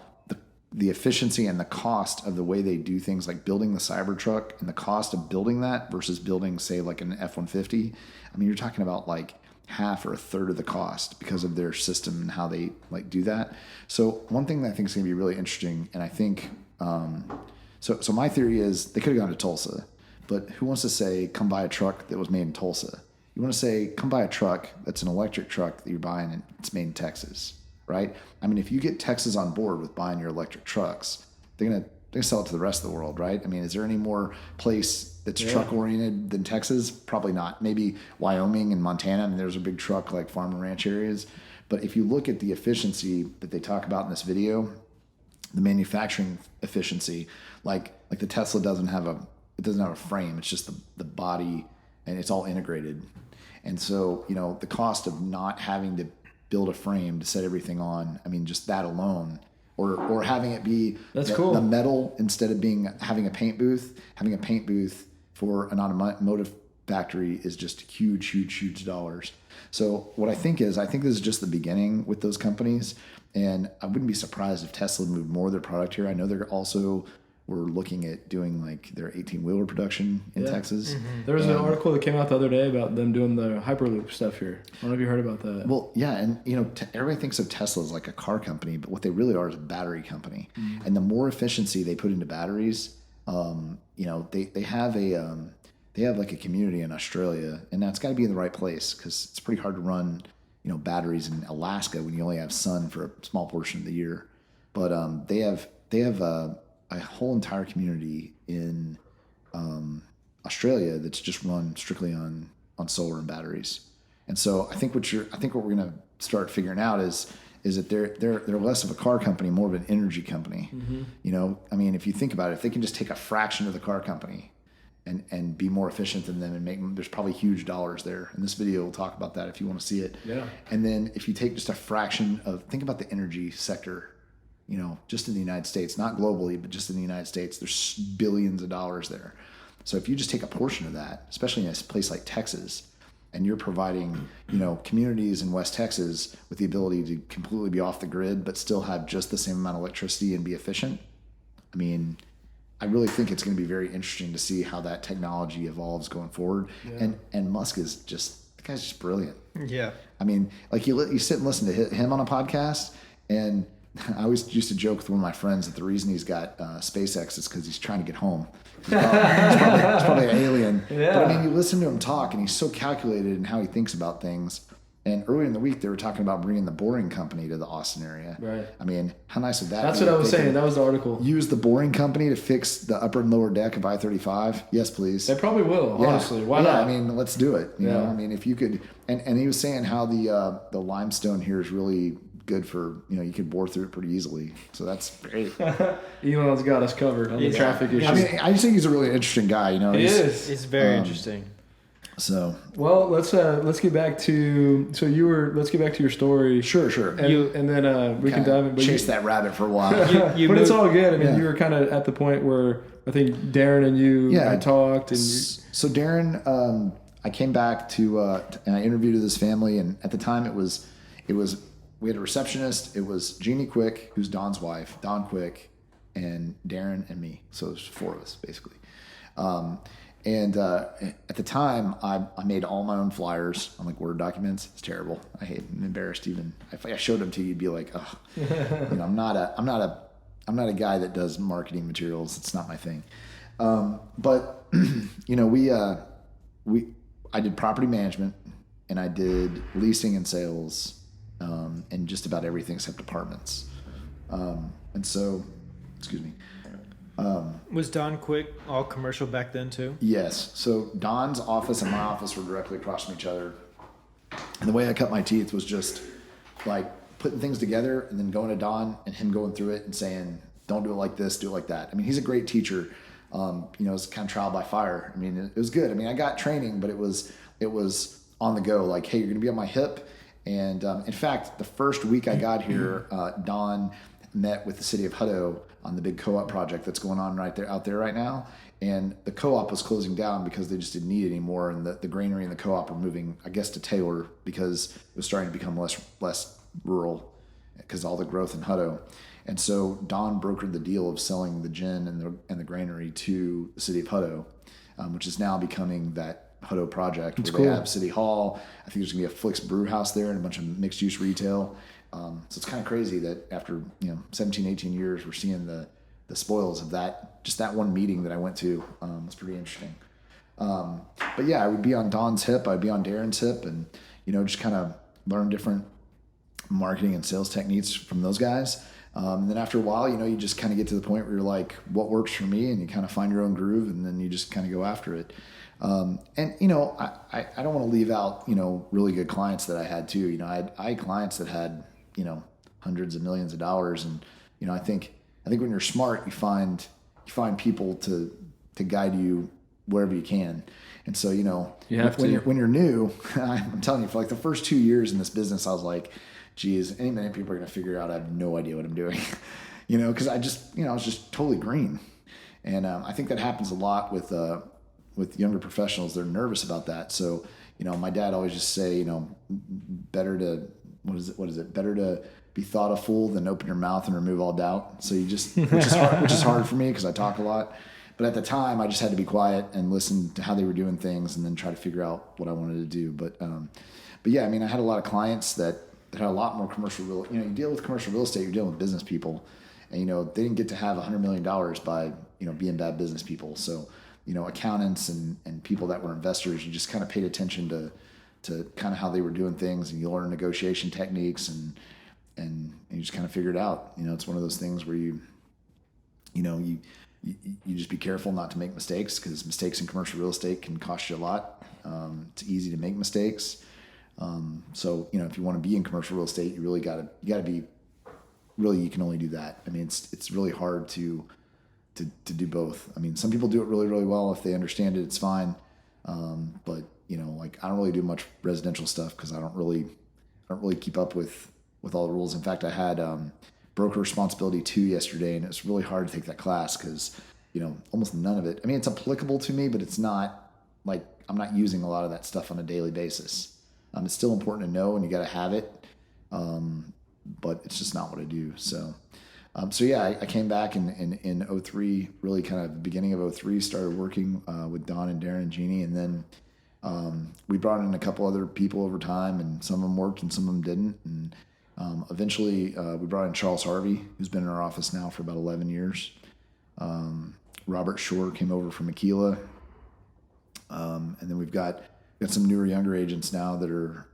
the efficiency and the cost of the way they do things, like building the Cybertruck and the cost of building that versus building, say, like an F-150. I mean, you're talking about like half or a third of the cost because of their system and how they like do that. So one thing that I think is going to be really interesting, and I think, so my theory is they could have gone to Tulsa, but who wants to say, come buy a truck that was made in Tulsa? You want to say, come buy a truck that's an electric truck that you're buying and it's made in Texas. Right? I mean, if you get Texas on board with buying your electric trucks, they're gonna sell it to the rest of the world, right? I mean, is there any more place that's truck oriented than Texas? Probably not. Maybe Wyoming and Montana. I mean, there's a big truck like farm and ranch areas. But if you look at the efficiency that they talk about in this video, the manufacturing efficiency, like the Tesla doesn't have a frame. It's just the body, and it's all integrated. And so, the cost of not having to build a frame to set everything on. I mean, just that alone, or having it be cool. The metal instead of having a paint booth. Having a paint booth for an automotive factory is just huge dollars. So what I think this is just the beginning with those companies, and I wouldn't be surprised if Tesla moved more of their product here. I know they're also were looking at doing like their 18-wheeler production in Texas. Mm-hmm. There was an article that came out the other day about them doing the Hyperloop stuff here. I don't know if you heard about that. Well, yeah, and everybody thinks of Tesla as like a car company, but what they really are is a battery company. Mm-hmm. And the more efficiency they put into batteries, they have like a community in Australia, and that's got to be in the right place because it's pretty hard to run batteries in Alaska when you only have sun for a small portion of the year. But they have a whole entire community in Australia that's just run strictly on solar and batteries. And so I think what we're going to start figuring out is that they're less of a car company, more of an energy company. You know, I mean, if you think about it, if they can just take a fraction of the car company and be more efficient than them and make them, there's probably huge dollars there. And this video will talk about that if you want to see it. Yeah. And then if you take just a fraction think about the energy sector, you know, just in the United States, not globally, but just in the United States, there's billions of dollars there. So if you just take a portion of that, especially in a place like Texas, and you're providing, you know, communities in West Texas with the ability to completely be off the grid, but still have just the same amount of electricity and be efficient. I mean, I really think it's going to be very interesting to see how that technology evolves going forward. Yeah. And Musk is the guy's just brilliant. Yeah. I mean, like you sit and listen to him on a podcast, and I always used to joke with one of my friends that the reason he's got SpaceX is because he's trying to get home. He's probably an alien. Yeah. But I mean, you listen to him talk, and he's so calculated in how he thinks about things. And earlier in the week, they were talking about bringing the Boring Company to the Austin area. Right. I mean, how nice would that That's be? what I was saying. That was the article. Use the Boring Company to fix the upper and lower deck of I-35? Yes, please. They probably will, honestly. Why not? I mean, let's do it. You know, I mean, if you could, and he was saying how the limestone here is really good for, you know, you could bore through it pretty easily. So that's great. Elon's got us covered on the traffic issues. I mean, I just think he's a really interesting guy. You know, It's very interesting. So well, let's get back to let's get back to your story. Sure. And then we can dive in. Chase that rabbit for a while. But it's all good. I mean, you were kind of at the point where I think Darren and you had talked. And so Darren, I came back to and I interviewed with his family, and at the time it was we had a receptionist. It was Jeannie Quick, who's Don's wife, Don Quick, and Darren and me. So there's 4 of us basically. And at the time, I made all my own flyers on like Word documents. It's terrible. I'm embarrassed even. If I showed them to you, you'd be like, oh, you know, I'm not a guy that does marketing materials. It's not my thing. But you know, I did property management, and I did leasing and sales, and just about everything except apartments. And so, excuse me. Was Don Quick all commercial back then too? Yes. So Don's office and my office were directly across from each other. And the way I cut my teeth was just like putting things together and then going to Don and him going through it and saying, don't do it like this, do it like that. I mean, he's a great teacher. You know, it's kind of trial by fire. I mean, it was good. I mean, I got training, but it was on the go. Like, hey, you're going to be on my hip. And in fact, the first week I got here, Don met with the city of Hutto on the big co-op project that's going on out there right now. And the co-op was closing down because they just didn't need it anymore. And the granary and the co-op are moving, I guess, to Taylor because it was starting to become less rural because all the growth in Hutto. And so Don brokered the deal of selling the gin and the granary to the city of Hutto, which is now becoming that Hutto project where they have City Hall. I think there's going to be a Flick's Brew House there and a bunch of mixed-use retail. So it's kind of crazy that after 17, 18 years, we're seeing the spoils of that. Just that one meeting that I went to was pretty interesting. But yeah, I would be on Don's hip, I'd be on Darren's hip, and just kind of learn different marketing and sales techniques from those guys. And then after a while, you just kind of get to the point where you're like, what works for me? And you kind of find your own groove, and then you just kind of go after it. And I don't want to leave out really good clients that I had too. I had clients that had hundreds of millions of dollars, and I think when you're smart, you find people to guide you wherever you can. And so when you're new, I'm telling you, for like the first 2 years in this business, I was like, geez, any minute people are going to figure out I have no idea what I'm doing, because I was just totally green. And I think that happens a lot with younger professionals. They're nervous about that. So, my dad always just say, better to, what is it? Better to be thought a fool than open your mouth and remove all doubt. So which is hard for me because I talk a lot. But at the time, I just had to be quiet and listen to how they were doing things and then try to figure out what I wanted to do. But yeah, I mean, I had a lot of clients that had a lot more commercial real. You deal with commercial real estate, you're dealing with business people, and they didn't get to have $100 million by being bad business people. So accountants and people that were investors, you just kind of paid attention to kind of how they were doing things, and you learn negotiation techniques and you just kind of figure it out. It's one of those things where you just be careful not to make mistakes, because mistakes in commercial real estate can cost you a lot. It's easy to make mistakes. So, if you want to be in commercial real estate, you got to be really, you can only do that. I mean, it's really hard to do both. I mean, some people do it really, really well. If they understand it, it's fine. But like I don't really do much residential stuff because I don't really keep up with all the rules. In fact, I had Broker Responsibility 2 yesterday, and it's really hard to take that class because almost none of it. I mean, it's applicable to me, but it's not like I'm not using a lot of that stuff on a daily basis. It's still important to know, and you got to have it, but it's just not what I do. So yeah, I came back in 03, really kind of the beginning of 03, started working with Don and Darren and Jeannie, and then we brought in a couple other people over time, and some of them worked and some of them didn't. And eventually we brought in Charles Harvey, who's been in our office now for about 11 years. Robert Shore came over from Aquila. And then we've got some newer, younger agents now that are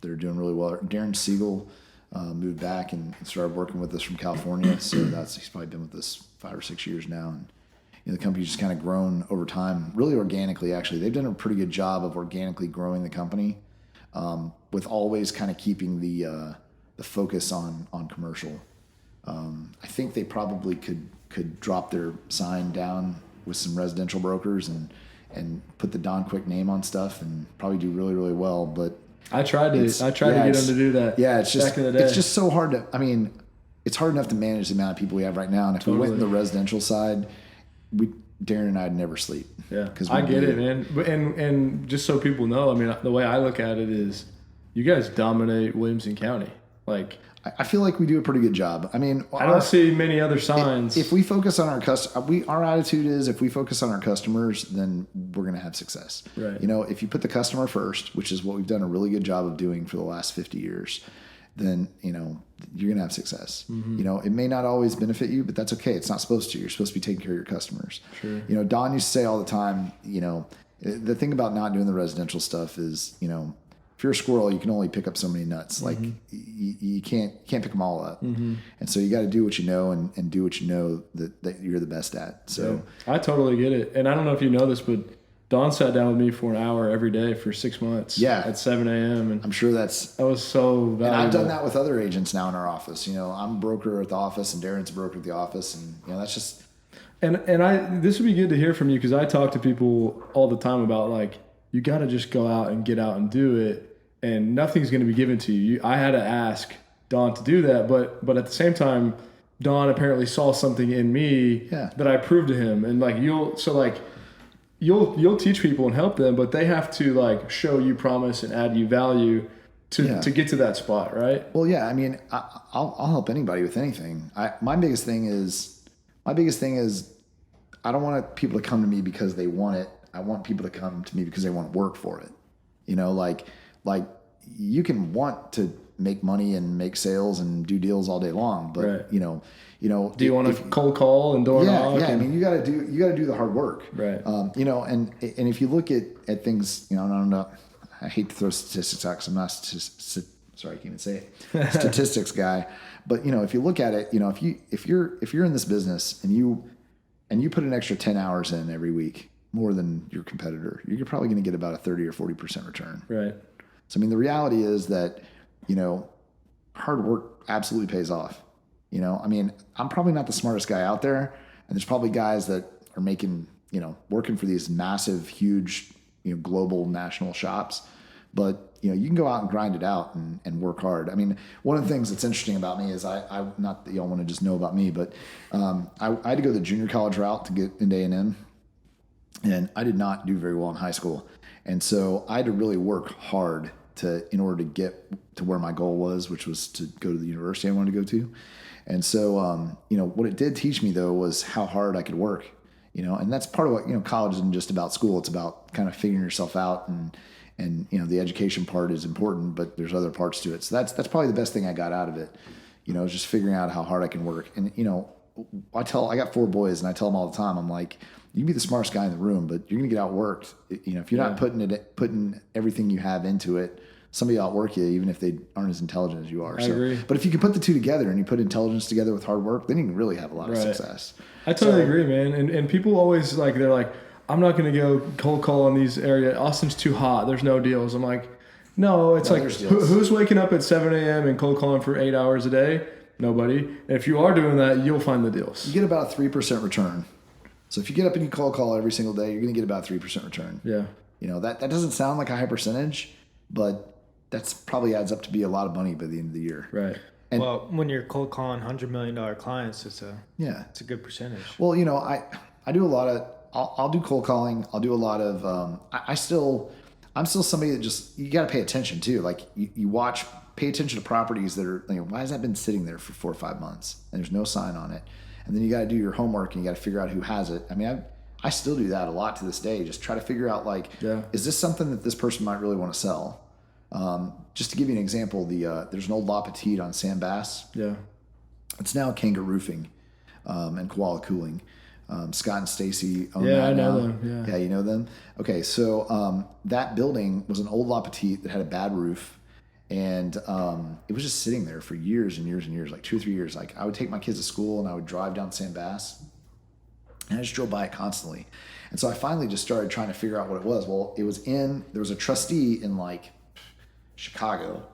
doing really well. Darren Siegel moved back and started working with us from California. So he's probably been with us 5 or 6 years now. And the company's just kind of grown over time, really organically, actually. They've done a pretty good job of organically growing the company, with always kind of keeping the focus on commercial. I think they probably could drop their sign down with some residential brokers and put the Don Quick name on stuff and probably do really, really well. But I tried to get them to do that. Yeah, it's just back in the day. It's just so hard to. I mean, it's hard enough to manage the amount of people we have right now. And if we went in the residential side, Darren and I'd never sleep. Yeah, I get it, man. And just so people know, I mean, the way I look at it is, you guys dominate Williamson County. Like, I feel like we do a pretty good job. I mean, I don't see many other signs. If we focus on our attitude is, if we focus on our customers, then we're going to have success. Right. If you put the customer first, which is what we've done a really good job of doing for the last 50 years, then, you're going to have success. Mm-hmm. It may not always benefit you, but that's okay. It's not supposed to. You're supposed to be taking care of your customers. Sure. Don used to say all the time, the thing about not doing the residential stuff is, if you're a squirrel, you can only pick up so many nuts. Like, you can't pick them all up. Mm-hmm. And so you got to do what you know and do what you know that you're the best at. So yeah, I totally get it. And I don't know if you know this, but Don sat down with me for an hour every day for 6 months. Yeah. At 7 a.m. And I'm sure that was so valuable. And I've done that with other agents now in our office. I'm a broker at the office, and Darren's a broker at the office, and that's just. And this would be good to hear from you, because I talk to people all the time about, like, you got to just go out and get out and do it, and nothing's going to be given to you. I had to ask Don to do that, but at the same time, Don apparently saw something in me that I proved to him, and you'll teach people and help them, but they have to, like, show you promise and add you value to get to that spot, right? Well, yeah. I mean, I'll help anybody with anything. My biggest thing is I don't want people to come to me because they want it. I want people to come to me because they want to work for it. Like you can want to make money and make sales and do deals all day long, but right. Do you want to cold call and door knock? Yeah. I mean, you got to do the hard work, right? And if you look at things, I don't know. I hate to throw statistics out because I'm not sorry, I can't even say it, statistics guy. But if you look at it, if you're in this business and you put an extra 10 hours in every week, more than your competitor, you're probably going to get about a 30 or 40% return. Right. So, I mean, the reality is that, hard work absolutely pays off. I mean, I'm probably not the smartest guy out there, and there's probably guys that are making, working for these massive, huge, global national shops. But, you can go out and grind it out and work hard. I mean, one of the things that's interesting about me is I not that y'all want to just know about me, but I had to go the junior college route to get into A&M. And I did not do very well in high school. And so I had to really work hard in order to get to where my goal was, which was to go to the university I wanted to go to. And so, what it did teach me, though, was how hard I could work, and that's part of what, college isn't just about school. It's about kind of figuring yourself out, and the education part is important, but there's other parts to it. So that's probably the best thing I got out of it, just figuring out how hard I can work. And, I got 4 boys, and I tell them all the time, I'm like, you can be the smartest guy in the room, but you're going to get outworked. If you're not putting everything you have into it, somebody will outwork you, even if they aren't as intelligent as you are. I agree. But if you can put the two together and you put intelligence together with hard work, then you can really have a lot of success. I totally agree, man. And people always they're like, I'm not going to go cold call in these areas. Austin's too hot. There's no deals. I'm like, No, it's No, like there's deals. who's waking up at 7 a.m. and cold calling for 8 hours a day? Nobody. If you are doing that, you'll find the deals. You get about a 3% return. So if you get up and you cold call every single day, you're going to get about 3% return. Yeah. You know, that doesn't sound like a high percentage, but that's probably adds up to be a lot of money by the end of the year. Right. And, well, when you're cold calling $100 million clients, it's a good percentage. Well, you know, I do a lot of, I'll do cold calling. I'll do a lot of, I'm still somebody that just, you got to pay attention too. Like you watch, pay attention to properties that are, why has that been sitting there for 4 or 5 months and there's no sign on it? And then you got to do your homework and you got to figure out who has it. I mean, I still do that a lot to this day. Just try to figure out is this something that this person might really want to sell? Just to give you an example, there's an old La Petite on Sam Bass. Yeah. It's now Kanga Roofing and Koala Cooling. Scott and Stacy own that Yeah, I know now. them. Yeah. Yeah, you know them? Okay, so that building was an old La Petite that had a bad roof. And it was just sitting there for years and years and years, like 2 or 3 years. Like I would take my kids to school and I would drive down Sam Bass. And I just drove by it constantly. And so I finally just started trying to figure out what it was. Well, there was a trustee in like Chicago.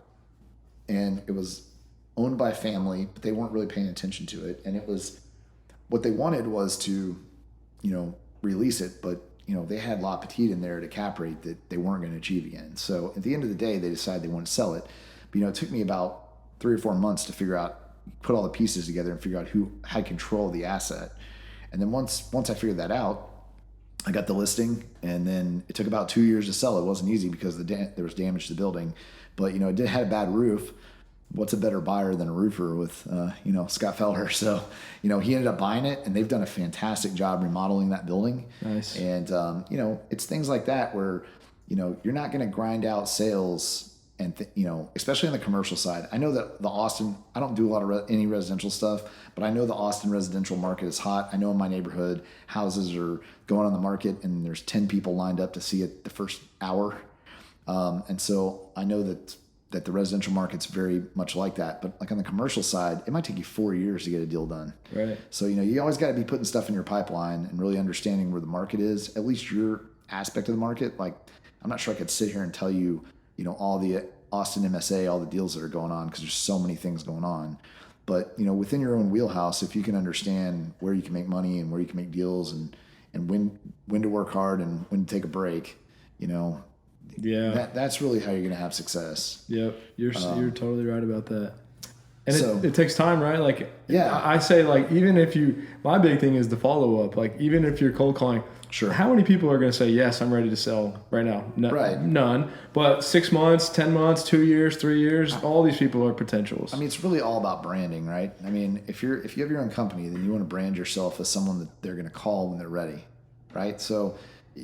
And it was owned by a family, but they weren't really paying attention to it. And it was, what they wanted was to, release it, but they had La Petite in there at a cap rate that they weren't going to achieve again. So at the end of the day, they decided they wanted to sell it. But, it took me about 3 or 4 months to figure out, put all the pieces together and figure out who had control of the asset. And then once I figured that out, I got the listing, and then it took about 2 years to sell it. It wasn't easy because there was damage to the building, but it had a bad roof. What's a better buyer than a roofer with, Scott Feller? So, he ended up buying it, and they've done a fantastic job remodeling that building. Nice. And, it's things like that where, you're not going to grind out sales and, especially on the commercial side. I know that the Austin, I don't do a lot of any residential stuff, but I know the Austin residential market is hot. I know in my neighborhood, houses are going on the market and there's 10 people lined up to see it the first hour. And so I know that the residential market's very much like that. But like on the commercial side, it might take you 4 years to get a deal done. Right. So, you always got to be putting stuff in your pipeline and really understanding where the market is, at least your aspect of the market. Like, I'm not sure I could sit here and tell you, all the Austin MSA, all the deals that are going on, because there's so many things going on. But, within your own wheelhouse, if you can understand where you can make money and where you can make deals and when to work hard and when to take a break, Yeah. That's really how you're going to have success. Yep. You're totally right about that. And so, it takes time, right? Like, yeah. I say, like, even if my big thing is the follow up. Like, even if you're cold calling, sure. How many people are going to say, yes, I'm ready to sell right now? No, right. None. But 6 months, 10 months, 2 years, 3 years, all these people are potentials. I mean, it's really all about branding, right? I mean, if you have your own company, then you want to brand yourself as someone that they're going to call when they're ready, right? So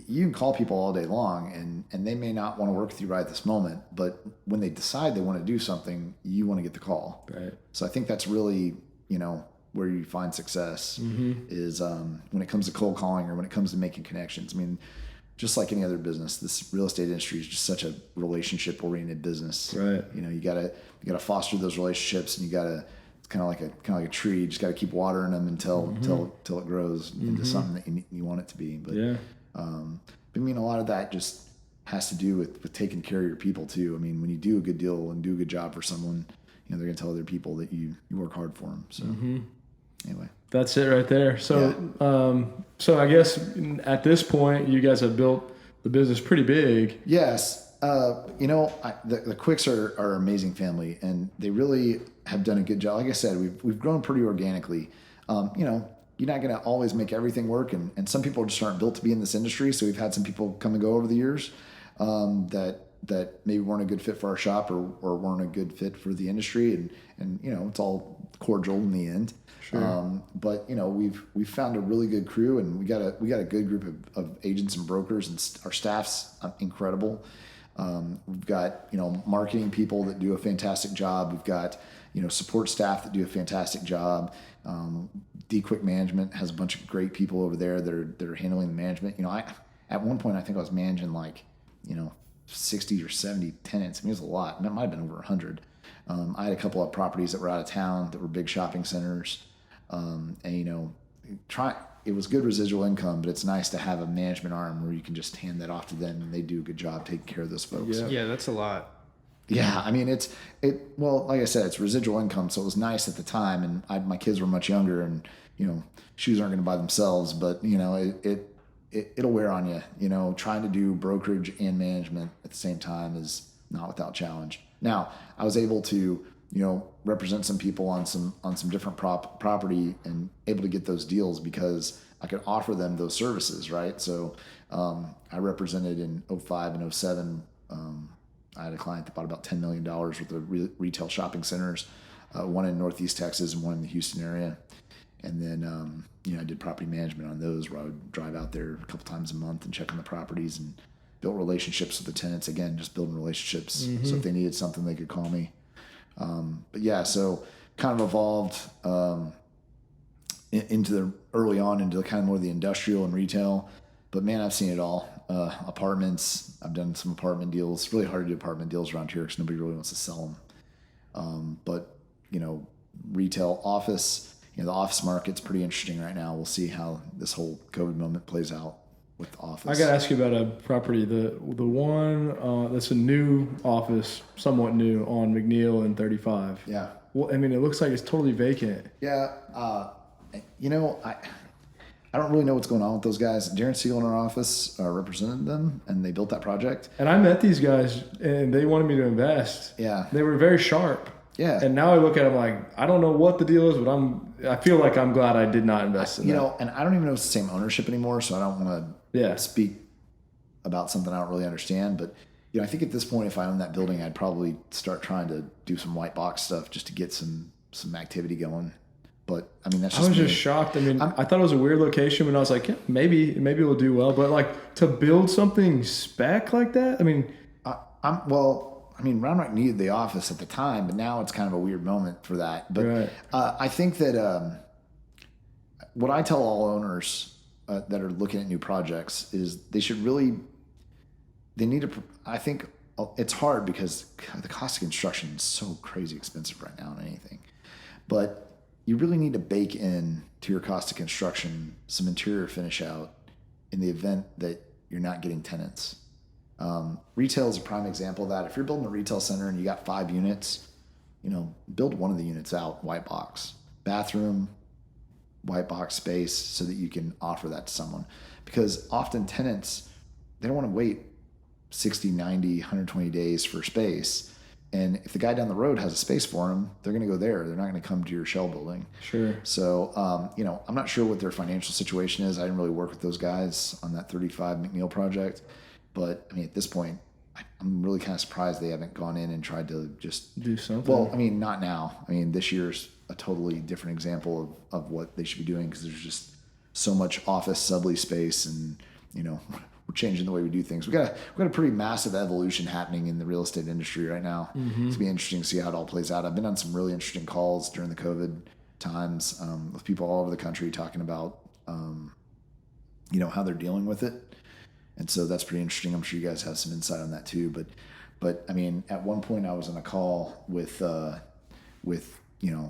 you can call people all day long and they may not want to work with you right at this moment, but when they decide they want to do something, you want to get the call. Right. So I think that's really, where you find success is when it comes to cold calling or when it comes to making connections. I mean, just like any other business, this real estate industry is just such a relationship oriented business. Right. You gotta foster those relationships, and it's kind of like a tree. You just got to keep watering them until it grows into something that you want it to be. But yeah. I mean, a lot of that just has to do with taking care of your people too. I mean, when you do a good deal and do a good job for someone, they're going to tell other people that you work hard for them. So anyway, that's it right there. So, so I guess at this point, you guys have built the business pretty big. Yes. The Quicks are an amazing family, and they really have done a good job. Like I said, we've grown pretty organically. You're not going to always make everything work, and some people just aren't built to be in this industry. So we've had some people come and go over the years that maybe weren't a good fit for our shop or weren't a good fit for the industry, and it's all cordial in the end. Sure. But we've found a really good crew, and we got a good group of agents and brokers, and our staff's incredible. We've got marketing people that do a fantastic job. We've got support staff that do a fantastic job. D-Quick Management has a bunch of great people over there that are handling the management. At one point I think I was managing 60 or 70 tenants. I mean, it was a lot. It might have been over 100. I had a couple of properties that were out of town that were big shopping centers. It was good residual income, but it's nice to have a management arm where you can just hand that off to them and they do a good job taking care of those folks. Yeah, that's a lot. Yeah, I mean well, like I said, it's residual income, so it was nice at the time, and my kids were much younger, and shoes aren't going to buy themselves, but it'll wear on you. Trying to do brokerage and management at the same time is not without challenge. Now, I was able to represent some people on some different property and able to get those deals because I could offer them those services, right? So I represented in 05 and 07. I had a client that bought about $10 million worth of retail shopping centers, one in Northeast Texas and one in the Houston area. And then, I did property management on those where I would drive out there a couple times a month and check on the properties and build relationships with the tenants. Again, just building relationships. Mm-hmm. So if they needed something, they could call me. But yeah, so kind of evolved into the kind of more the industrial and retail. But man, I've seen it all. Apartments. I've done some apartment deals. It's really hard to do apartment deals around here because nobody really wants to sell them. But retail, office. The office market's pretty interesting right now. We'll see how this whole COVID moment plays out with the office. I got to ask you about a property. The one that's a new office, somewhat new, on McNeil and 35. Yeah. Well, I mean, it looks like it's totally vacant. Yeah. I don't really know what's going on with those guys. Darren Siegel in our office represented them, and they built that project. And I met these guys, and they wanted me to invest. Yeah. They were very sharp. Yeah. And now I look at them like, I don't know what the deal is, but I feel like I'm glad I did not invest in that. And I don't even know if it's the same ownership anymore, so I don't want to speak about something I don't really understand. But, I think at this point, if I owned that building, I'd probably start trying to do some white box stuff just to get some activity going. But, I mean, that's just I was just shocked. I mean, I thought it was a weird location, but I was like, yeah, maybe it'll do well. But, like, to build something spec like that, I mean... Round Rock needed the office at the time, but now it's kind of a weird moment for that. But right. I think that what I tell all owners that are looking at new projects is I think it's hard because the cost of construction is so crazy expensive right now on anything. But you really need to bake in to your cost of construction some interior finish out in the event that you're not getting tenants. Retail is a prime example of that. If you're building a retail center and you got 5 units, build one of the units out, white box, bathroom, white box space, so that you can offer that to someone. Because often tenants, they don't want to wait 60, 90, 120 days for space. And if the guy down the road has a space for them, they're going to go there. They're not going to come to your shell building. Sure. So, I'm not sure what their financial situation is. I didn't really work with those guys on that 35 McNeil project. But, I mean, at this point, I'm really kind of surprised they haven't gone in and tried to just... do something. Well, I mean, not now. I mean, this year's a totally different example of what they should be doing because there's just so much office sublease space and, we're changing the way we do things. We've got a pretty massive evolution happening in the real estate industry right now. Mm-hmm. It's going to be interesting to see how it all plays out. I've been on some really interesting calls during the COVID times with people all over the country talking about, how they're dealing with it. And so that's pretty interesting. I'm sure you guys have some insight on that too. But I mean, at one point I was on a call with one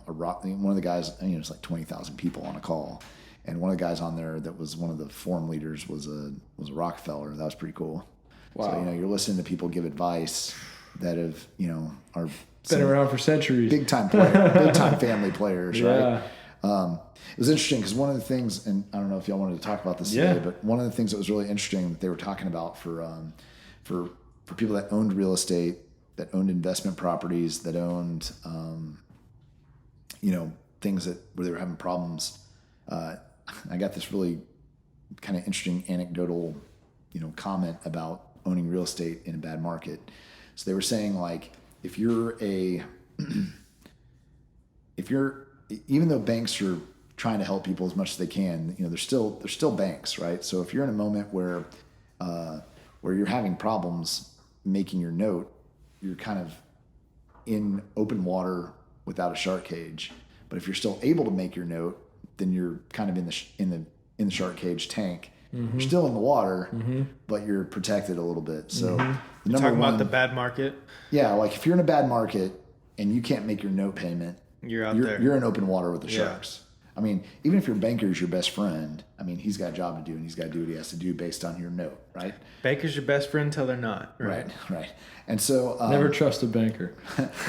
of the guys. It's like 20,000 people on a call, and one of the guys on there that was one of the forum leaders was a Rockefeller. That was pretty cool. Wow. So you're listening to people give advice that have are been around for centuries. Big time family players, yeah. Right? It was interesting because one of the things, and I don't know if y'all wanted to talk about this today, but one of the things that was really interesting that they were talking about for people that owned real estate, that owned investment properties, that owned, things where they were having problems. I got this really kind of interesting anecdotal, comment about owning real estate in a bad market. So they were saying, like, even though banks are trying to help people as much as they can, they're still banks, right? So if you're in a moment where you're having problems making your note, you're kind of in open water without a shark cage. But if you're still able to make your note, then you're kind of in the shark cage tank. Mm-hmm. You're still in the water, mm-hmm. but you're protected a little bit. So mm-hmm. Talking about the bad market. Yeah, like if you're in a bad market and you can't make your note payment, you're out there. You're in open water with the sharks. I mean, even if your banker is your best friend, I mean, he's got a job to do and he's got to do what he has to do based on your note, right? Banker's your best friend till they're not. Right. And so never trust a banker.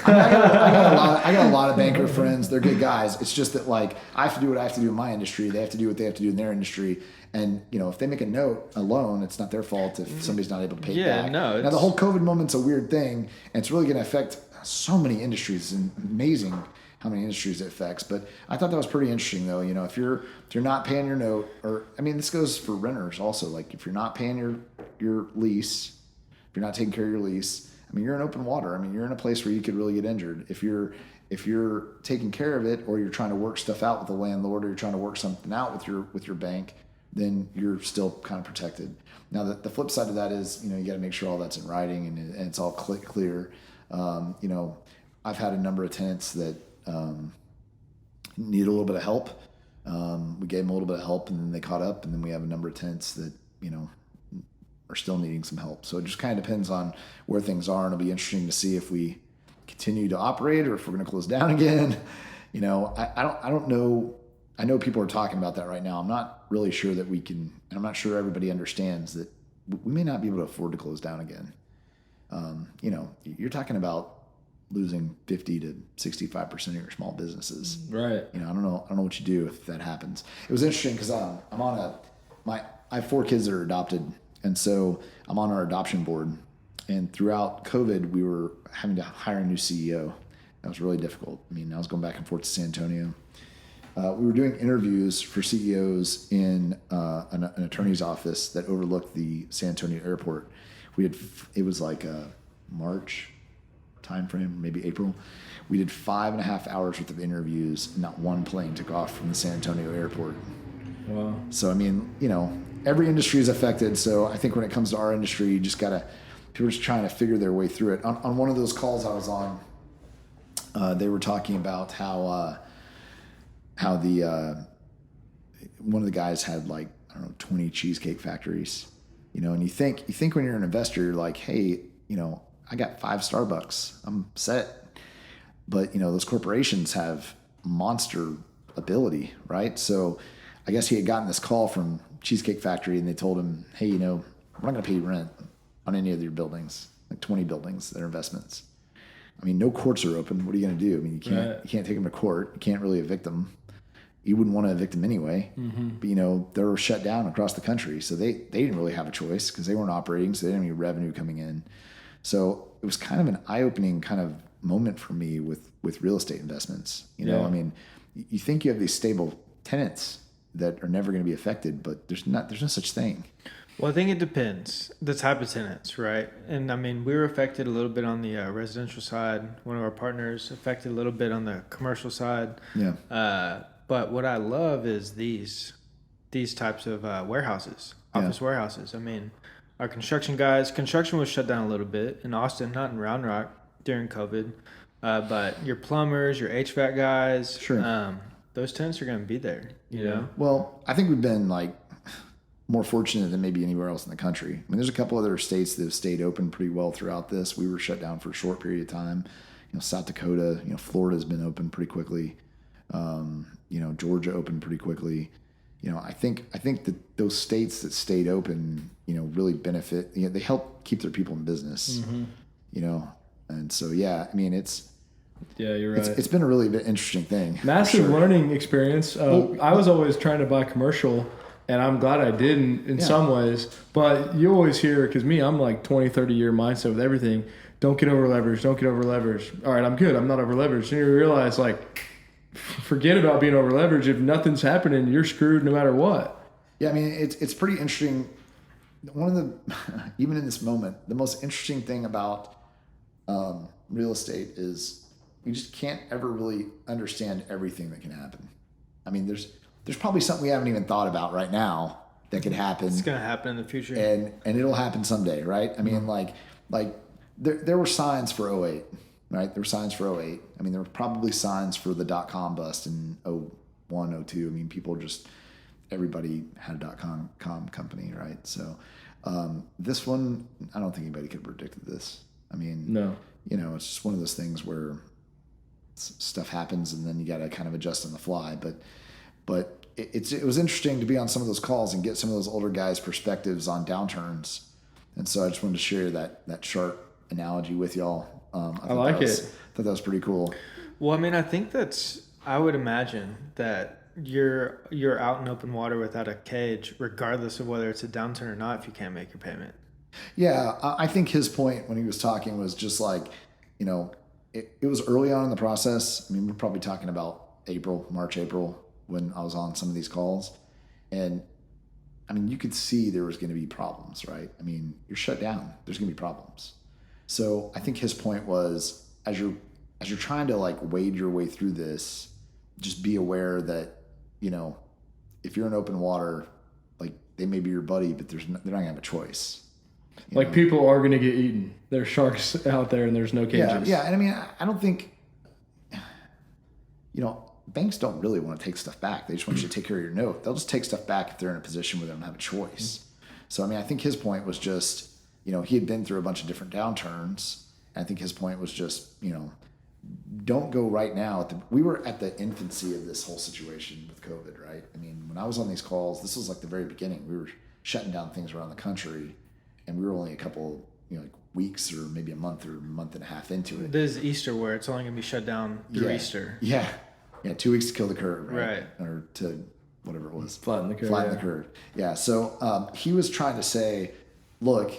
I got a lot of banker friends. They're good guys. It's just that like I have to do what I have to do in my industry. They have to do what they have to do in their industry. And if they make a loan, it's not their fault if somebody's not able to pay it back. No. Now the whole COVID moment's a weird thing, and it's really going to affect so many industries. It's amazing how many industries it affects. But I thought that was pretty interesting, though. If you're not paying your note, or I mean, this goes for renters also. Like if you're not paying your lease, if you're not taking care of your lease, I mean, you're in open water. I mean, you're in a place where you could really get injured. If you're taking care of it, or you're trying to work stuff out with the landlord, or you're trying to work something out with your bank, then you're still kind of protected. Now, the flip side of that is, you got to make sure all that's in writing and it's all clear. I've had a number of tenants that need a little bit of help. We gave them a little bit of help, and then they caught up, and then we have a number of tenants that, are still needing some help. So it just kind of depends on where things are, and it'll be interesting to see if we continue to operate or if we're going to close down again. I don't know. I know people are talking about that right now. I'm not really sure that we can, and I'm not sure everybody understands that we may not be able to afford to close down again. You're talking about losing 50 to 65% of your small businesses. Right. I don't know what you do if that happens. It was interesting because I have 4 kids that are adopted, and so I'm on our adoption board. And throughout COVID, we were having to hire a new CEO. That was really difficult. I mean, I was going back and forth to San Antonio. We were doing interviews for CEOs in an attorney's office that overlooked the San Antonio airport. It was like a March time frame, maybe April. We did 5.5 hours worth of interviews, and not one plane took off from the San Antonio airport. Wow. So, I mean, every industry is affected. So I think when it comes to our industry, you just got to, people are just trying to figure their way through it. On one of those calls I was on, they were talking about how the one of the guys had 20 cheesecake factories, and you think when you're an investor, you're like, hey, I got 5 Starbucks, I'm set. But those corporations have monster ability, right? So I guess he had gotten this call from Cheesecake Factory, and they told him, hey, we're not going to pay you rent on any of your buildings, like 20 buildings that are investments. I mean, no courts are open. What are you going to do? I mean, you can't take them to court. You can't really evict them. You wouldn't want to evict them anyway. Mm-hmm. But they were shut down across the country, so they didn't really have a choice because they weren't operating, so they didn't have any revenue coming in. So it was kind of an eye-opening kind of moment for me with real estate investments. I mean, you think you have these stable tenants that are never going to be affected, but there's no such thing. Well, I think it depends the type of tenants, right? And I mean, we were affected a little bit on the residential side. One of our partners affected a little bit on the commercial side. Yeah. But what I love is these types of warehouses, office warehouses. I mean, our construction was shut down a little bit in Austin, not in Round Rock during COVID. But your plumbers, your HVAC guys, sure. Those tenants are going to be there, you know? Well, I think we've been more fortunate than maybe anywhere else in the country. I mean, there's a couple other states that have stayed open pretty well throughout this. We were shut down for a short period of time. South Dakota, Florida's been open pretty quickly. Georgia opened pretty quickly. I think that those states that stayed open, really benefit. They help keep their people in business. Mm-hmm. And so I mean you're right. It's been a really interesting thing. Massive learning experience. I was always trying to buy commercial, and I'm glad I didn't in some ways. But you always hear, because I'm like 20, 30 year mindset with everything. Don't get over leveraged. Don't get over leveraged. All right, I'm good. I'm not over leveraged. And you realize forget about being over leveraged. If nothing's happening, you're screwed no matter what. Yeah, I mean, it's pretty interesting. One of the, even in this moment, the most interesting thing about real estate is you just can't ever really understand everything that can happen. I mean, there's probably something we haven't even thought about right now that could happen. It's going to happen in the future. And it'll happen someday, right? I mean, there were signs for 2008, right? There were signs for 2008. I mean, there were probably signs for the .com bust in 2001, 2002. I mean, everybody had a .com company, right? So this one, I don't think anybody could have predicted this. I mean, no. It's just one of those things where stuff happens and then you got to kind of adjust on the fly. But But it was interesting to be on some of those calls and get some of those older guys' perspectives on downturns. And so I just wanted to share that chart analogy with y'all. I like it. I thought that was pretty cool. Well, I mean, I think I would imagine that you're out in open water without a cage, regardless of whether it's a downturn or not, if you can't make your payment. Yeah, I think his point when he was talking was just like, it was early on in the process. I mean, we're probably talking about March, April, when I was on some of these calls. And I mean, you could see there was going to be problems, right? I mean, you're shut down. There's going to be problems. So I think his point was, as you're trying to like wade your way through this, just be aware that, if you're in open water, like they may be your buddy, but they're not going to have a choice. Like people are going to get eaten. There's sharks out there and there's no cages. Yeah. And I mean, I don't think, banks don't really want to take stuff back. They just want you to take care of your note. They'll just take stuff back if they're in a position where they don't have a choice. So, I mean, I think his point was just, he had been through a bunch of different downturns. And I think his point was just, don't go right now. We were at the infancy of this whole situation with COVID, right? I mean, when I was on these calls, this was like the very beginning. We were shutting down things around the country, and we were only a couple, like weeks or maybe a month or a month and a half into it. There's Easter where it's only going to be shut down through Easter. Yeah. 2 weeks to kill the curve, right? Or to whatever it was. Flatten the curve. The curve. Yeah. So he was trying to say, look,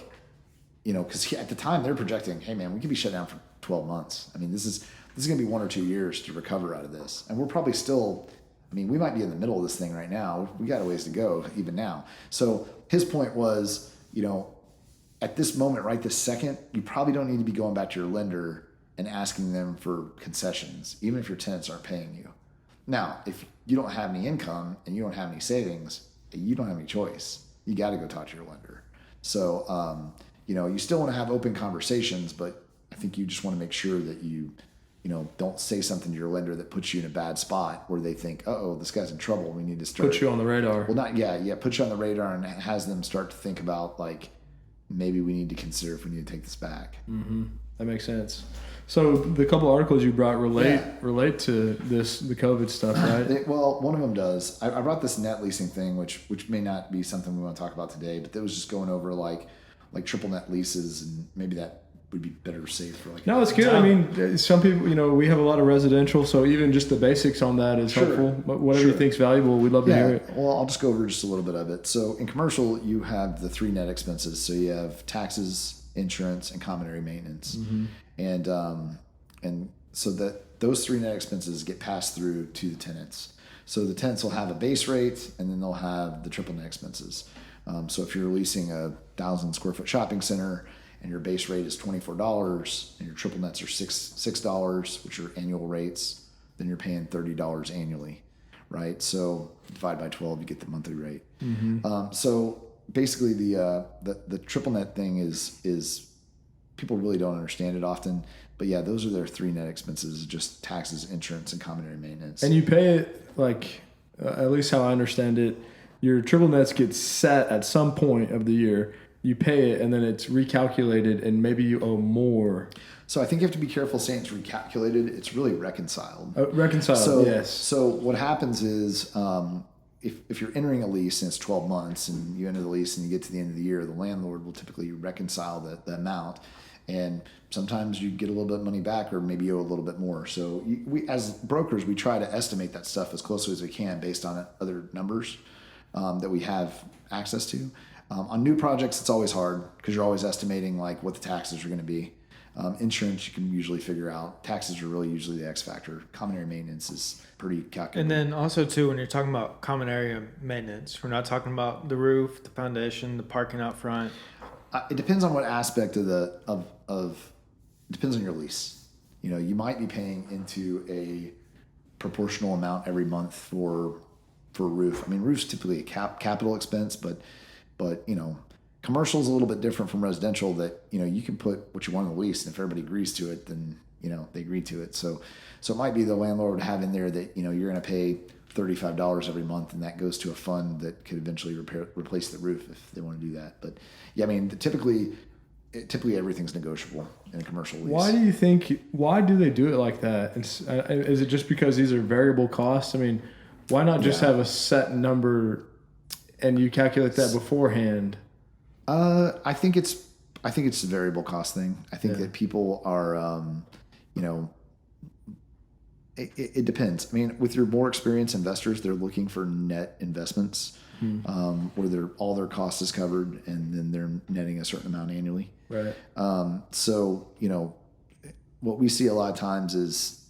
because at the time they're projecting, hey man, we could be shut down for 12 months. I mean, this is going to be 1 or 2 years to recover out of this. And we're probably still, we might be in the middle of this thing right now. We got a ways to go even now. So his point was, at this moment, right this second, you probably don't need to be going back to your lender and asking them for concessions, even if your tenants aren't paying you. Now, if you don't have any income and you don't have any savings, you don't have any choice. You got to go talk to your lender. So, you still want to have open conversations, but I think you just want to make sure that you don't say something to your lender that puts you in a bad spot where they think, oh, this guy's in trouble. We need to start. Put you on the radar. Well, put you on the radar and has them start to think about like, maybe we need to consider if we need to take this back. Mm-hmm. That makes sense. So the couple articles you brought relate to the COVID stuff, right? Well, one of them does. I brought this net leasing thing, which may not be something we want to talk about today, but that was just going over like triple net leases, and maybe that would be better saved for like. No, it's good. I mean, some people, we have a lot of residential, so even just the basics on that is helpful. But whatever you think's valuable, we'd love to hear it. Well, I'll just go over just a little bit of it. So in commercial, you have the 3 net expenses. So you have taxes, insurance, and common area maintenance. Mm-hmm. And so that those 3 net expenses get passed through to the tenants. So the tenants will have a base rate, and then they'll have the triple net expenses. So if you're leasing a 1,000 square foot shopping center and your base rate is $24 and your triple nets are $6, which are annual rates, then you're paying $30 annually, right? So divide by 12, you get the monthly rate. Mm-hmm. So basically the triple net thing is people really don't understand it often, but yeah, those are their 3 net expenses, just taxes, insurance, and common area maintenance. And you pay it like, at least how I understand it, your triple nets get set at some point of the year. You pay it, and then it's recalculated, and maybe you owe more. So I think you have to be careful saying it's recalculated. It's really reconciled. Yes. So what happens is if you're entering a lease and it's 12 months and you enter the lease and you get to the end of the year, the landlord will typically reconcile the amount. And sometimes you get a little bit of money back, or maybe you owe a little bit more. So we, as brokers, we try to estimate that stuff as closely as we can based on other numbers that we have access to. On new projects, it's always hard because you're always estimating like what the taxes are going to be. Insurance, you can usually figure out. Taxes are really usually the X factor. Common area maintenance is pretty calculated. And then also too, when you're talking about common area maintenance, we're not talking about the roof, the foundation, the parking out front. It depends on what aspect of depends on your lease. You might be paying into a proportional amount every month for a roof. I mean, roof's typically a capital expense, but commercial is a little bit different from residential, that you can put what you want in the lease, and if everybody agrees to it, then they agree to it. So it might be the landlord would have in there that you're going to pay $35 every month, and that goes to a fund that could eventually replace the roof if they want to do that. But yeah, I mean, typically everything's negotiable in a commercial lease. Why do they do it like that? Is it just because these are variable costs? I mean, Why not just have a set number and you calculate that beforehand? I think it's a variable cost thing. I think that people are, it depends. I mean, with your more experienced investors, they're looking for net investments where all their cost is covered and then they're netting a certain amount annually. Right. So, what we see a lot of times is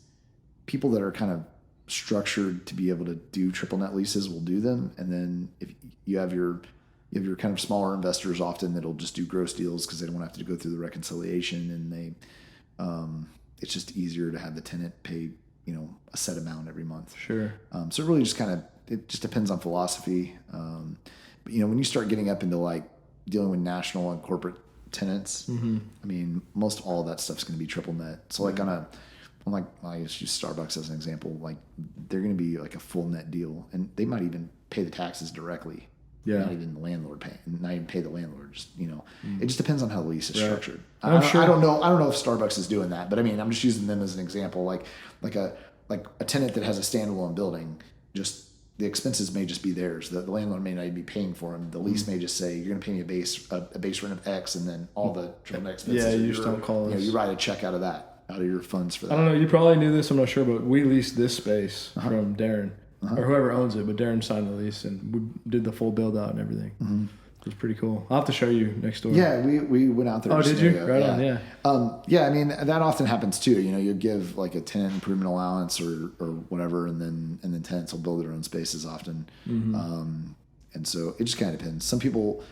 people that are kind of structured to be able to do triple net leases will do them. And then if you have your kind of smaller investors often that'll just do gross deals because they don't have to go through the reconciliation, and it's just easier to have the tenant pay, a set amount every month. Sure. So it really just it just depends on philosophy. But when you start getting up into like dealing with national and corporate tenants, I mean, most all of that stuff's going to be triple net. So like I just use Starbucks as an example. Like they're going to be like a full net deal, and they might even pay the taxes directly. Yeah. Not even the landlord not even pay the landlord. Just it just depends on how the lease is structured. I sure. don't know if Starbucks is doing that, but I mean, I'm just using them as an example. Like a tenant that has a standalone building, just the expenses may just be theirs. The landlord may not even be paying for them. The lease may just say you're going to pay me a base rent of X, and then all the triple net expenses. Yeah, you just don't call us. You write a check out of your funds for that. I don't know. You probably knew this. I'm not sure, but we leased this space from Darren or whoever owns it. But Darren signed the lease and we did the full build out and everything. It was pretty cool. I'll have to show you next door. Yeah, we went out there. Oh, did you? Right on. Yeah. Yeah. I mean, that often happens too. You give like a tenant improvement allowance or whatever, and then tenants will build their own spaces often. And so it just kind of depends. Some people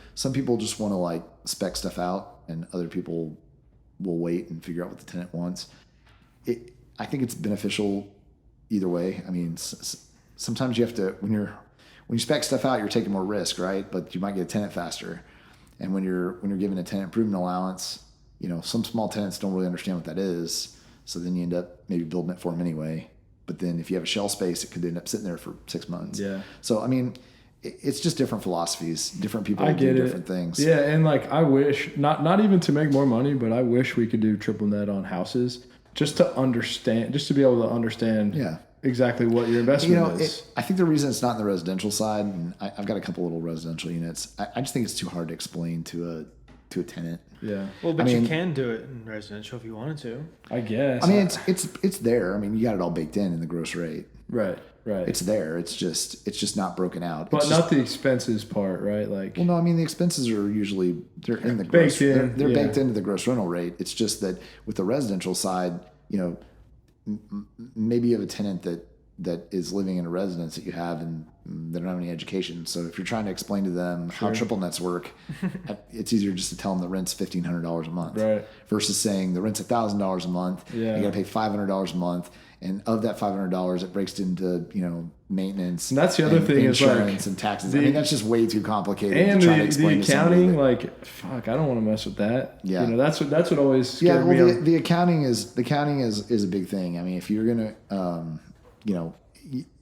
just want to like spec stuff out, and other people will wait and figure out what the tenant wants. I think it's beneficial either way. I mean, sometimes you have to, when you spec stuff out, you're taking more risk, right? But you might get a tenant faster. And when you're given a tenant improvement allowance, some small tenants don't really understand what that is. So then you end up maybe building it for them anyway. But then if you have a shell space, it could end up sitting there for 6 months. Yeah. So, I mean, it's just different philosophies. Different people do different things. Yeah, and like I wish, not even to make more money, but I wish we could do triple net on houses just to understand, just to be able to understand exactly what your investment is. I think the reason it's not in the residential side, and I've got a couple little residential units, I just think it's too hard to explain to a tenant. Yeah. Well, but you can do it in residential if you wanted to. I guess. I mean, it's there. I mean, you got it all baked in the gross rate. Right. It's there. It's just not broken out. But not the expenses part, right? Like. Well, no. I mean, the expenses are usually they're in the gross. They're baked into the gross rental rate. It's just that with the residential side, maybe you have a tenant that is living in a residence that you have and they don't have any education. So if you're trying to explain to them how triple nets work, it's easier just to tell them the rent's $1,500 a month, right? Versus saying the rent's $1,000 a month. Yeah. You got to pay $500 a month, and of that $500, it breaks into maintenance. And that's the other thing is insurance and taxes. I mean, that's just way too complicated. And to try to explain the accounting, to I don't want to mess with that. Yeah, that's what always scared me. Well, the accounting is a big thing. I mean, if you're gonna,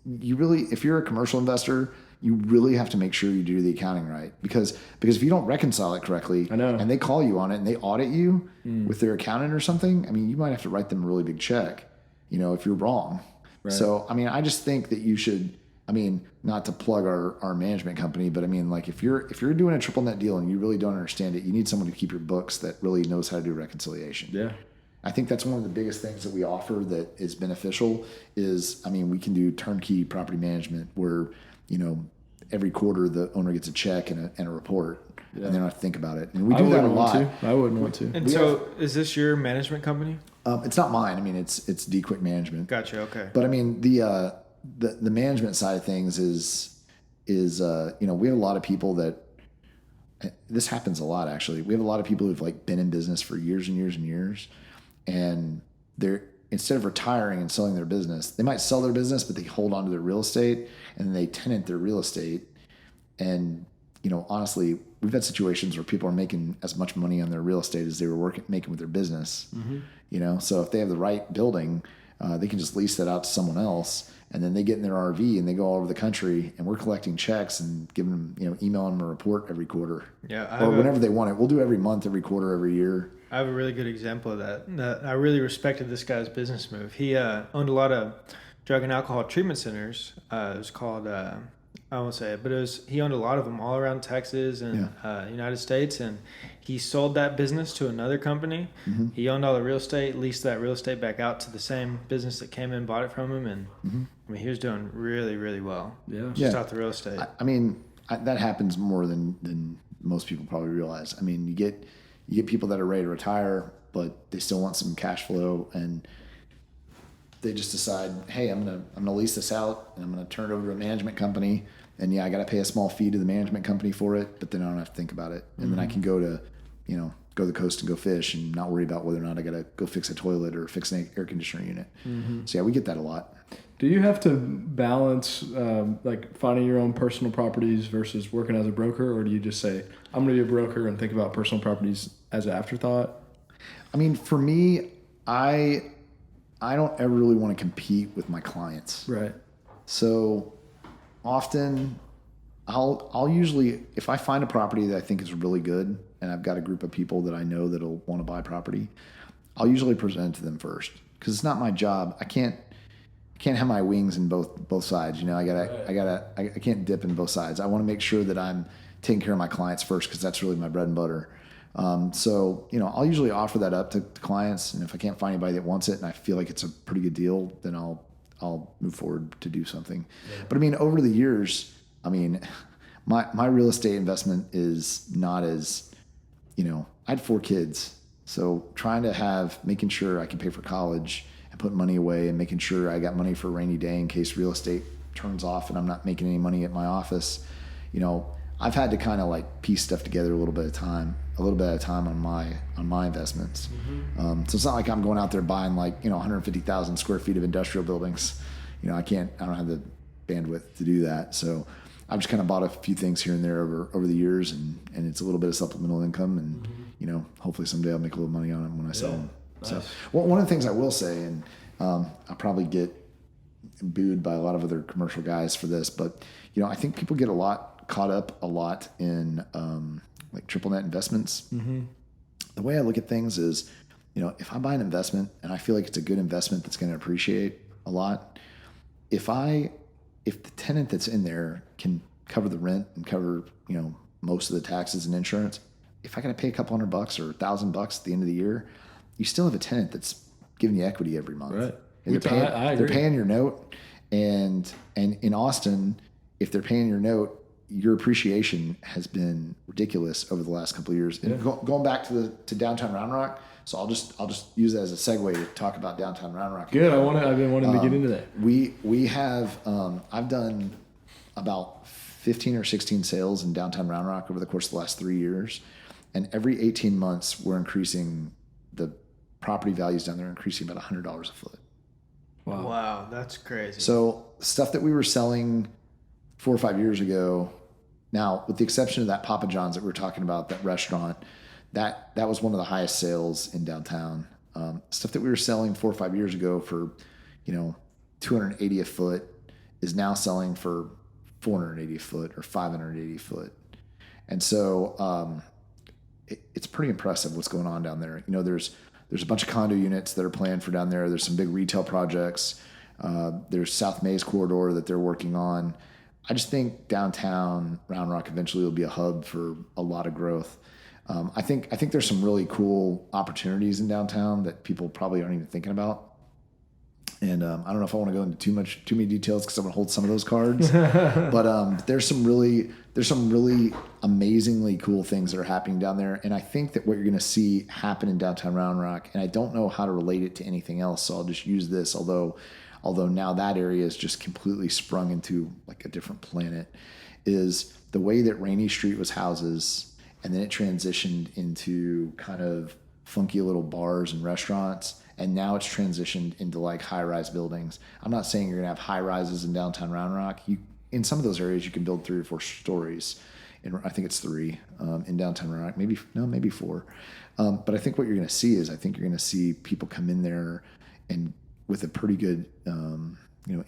you really, if you're a commercial investor, you really have to make sure you do the accounting right, because if you don't reconcile it correctly, I know, and they call you on it and they audit you with their accountant or something, I mean, you might have to write them a really big check, if you're wrong. Right. So, I mean, I just think that you should, I mean, not to plug our management company, but I mean, like if you're doing a triple net deal and you really don't understand it, you need someone to keep your books that really knows how to do reconciliation. Yeah. I think that's one of the biggest things that we offer that is beneficial is, I mean, we can do turnkey property management where, every quarter the owner gets a check and a report, and they don't have to think about it. And we do that a lot. I wouldn't want to. And so is this your management company? It's not mine. I mean, it's D-Quick Management. Gotcha. Okay. But I mean, the management side of things is we have a lot of people that, this happens a lot actually. We have a lot of people who've like been in business for years and years and years. And they're, instead of retiring and selling their business, they might sell their business, but they hold on to their real estate and then they tenant their real estate. And, honestly, we've had situations where people are making as much money on their real estate as they were making with their business. Mm-hmm. So if they have the right building, they can just lease that out to someone else. And then they get in their RV and they go all over the country, and we're collecting checks and giving them, emailing them a report every quarter. Yeah. Or whenever they want it. We'll do every month, every quarter, every year. I have a really good example of that. I really respected this guy's business move. He owned a lot of drug and alcohol treatment centers. It was called, I won't say it, but he owned a lot of them all around Texas and United States. And he sold that business to another company. Mm-hmm. He owned all the real estate, leased that real estate back out to the same business that came in, bought it from him. And I mean, he was doing really, really well. Just off the real estate. I mean, that happens more than most people probably realize. I mean, you get people that are ready to retire, but they still want some cash flow, and they just decide, hey, I'm gonna lease this out, and I'm gonna turn it over to a management company, and I got to pay a small fee to the management company for it, but then I don't have to think about it, and then I can go to the coast and go fish and not worry about whether or not I got to go fix a toilet or fix an air conditioner unit. So yeah, we get that a lot. Do you have to balance like finding your own personal properties versus working as a broker, or do you just say, I'm going to be a broker and think about personal properties as an afterthought? I mean, for me, I don't ever really want to compete with my clients. Right. So often I'll usually, if I find a property that I think is really good and I've got a group of people that I know that'll want to buy property, I'll usually present it to them first, because it's not my job. I can't have my wings in both sides. I can't dip in both sides. I want to make sure that I'm taking care of my clients first, because that's really my bread and butter. So I'll usually offer that up to clients, and if I can't find anybody that wants it and I feel like it's a pretty good deal, then I'll move forward to do something. Yeah. But I mean, over the years, I mean, my real estate investment is not as, I had 4 kids, so making sure I can pay for college and put money away, and making sure I got money for a rainy day in case real estate turns off and I'm not making any money at my office. I've had to kind of like piece stuff together a little bit at a time on my investments. So it's not like I'm going out there buying 150,000 square feet of industrial buildings. I don't have the bandwidth to do that. So I've just kind of bought a few things here and there over the years, and it's a little bit of supplemental income, and hopefully someday I'll make a little money on them when I sell them. Nice. So one of the things I will say, and I'll probably get booed by a lot of other commercial guys for this, but I think people get caught up a lot in like triple net investments. The way I look at things is, if I buy an investment and I feel like it's a good investment that's going to appreciate a lot, if the tenant that's in there can cover the rent and cover most of the taxes and insurance, if I got to pay a couple $100 or $1,000 at the end of the year, you still have a tenant that's giving you equity every month. Right. They're paying your note, and in Austin, if they're paying your note, your appreciation has been ridiculous over the last couple of years. And going back to downtown Round Rock, so I'll just use that as a segue to talk about downtown Round Rock. Good. I've been wanting to get into that. We have I've done about 15 or 16 sales in downtown Round Rock over the course of the last 3 years, and every 18 months we're increasing the property values down there, increasing about $100 a foot. Wow, that's crazy. So stuff that we were selling 4 or 5 years ago, now with the exception of that Papa John's that we were talking about, that restaurant, that was one of the highest sales in downtown. Stuff that we were selling 4 or 5 years ago for $280 a foot is now selling for $480 a foot or $580 a foot. And so it's pretty impressive what's going on down there. There's a bunch of condo units that are planned for down there. There's some big retail projects. There's South Maze corridor that they're working on. I just think downtown Round Rock eventually will be a hub for a lot of growth. I think there's some really cool opportunities in downtown that people probably aren't even thinking about. And I don't know if I want to go into too many details because I'm going to hold some of those cards. But there's some really amazingly cool things that are happening down there. And I think that what you're going to see happen in downtown Round Rock, and I don't know how to relate it to anything else, so I'll just use this, although now that area is just completely sprung into like a different planet, is the way that Rainey Street was houses, and then it transitioned into kind of funky little bars and restaurants, and now it's transitioned into like high-rise buildings. I'm not saying you're going to have high-rises in downtown Round Rock. In some of those areas, you can build 3 or 4 stories. And I think it's 3 in downtown Round Rock, maybe 4. But I think what you're going to see is, I think you're going to see people come in there and with a pretty good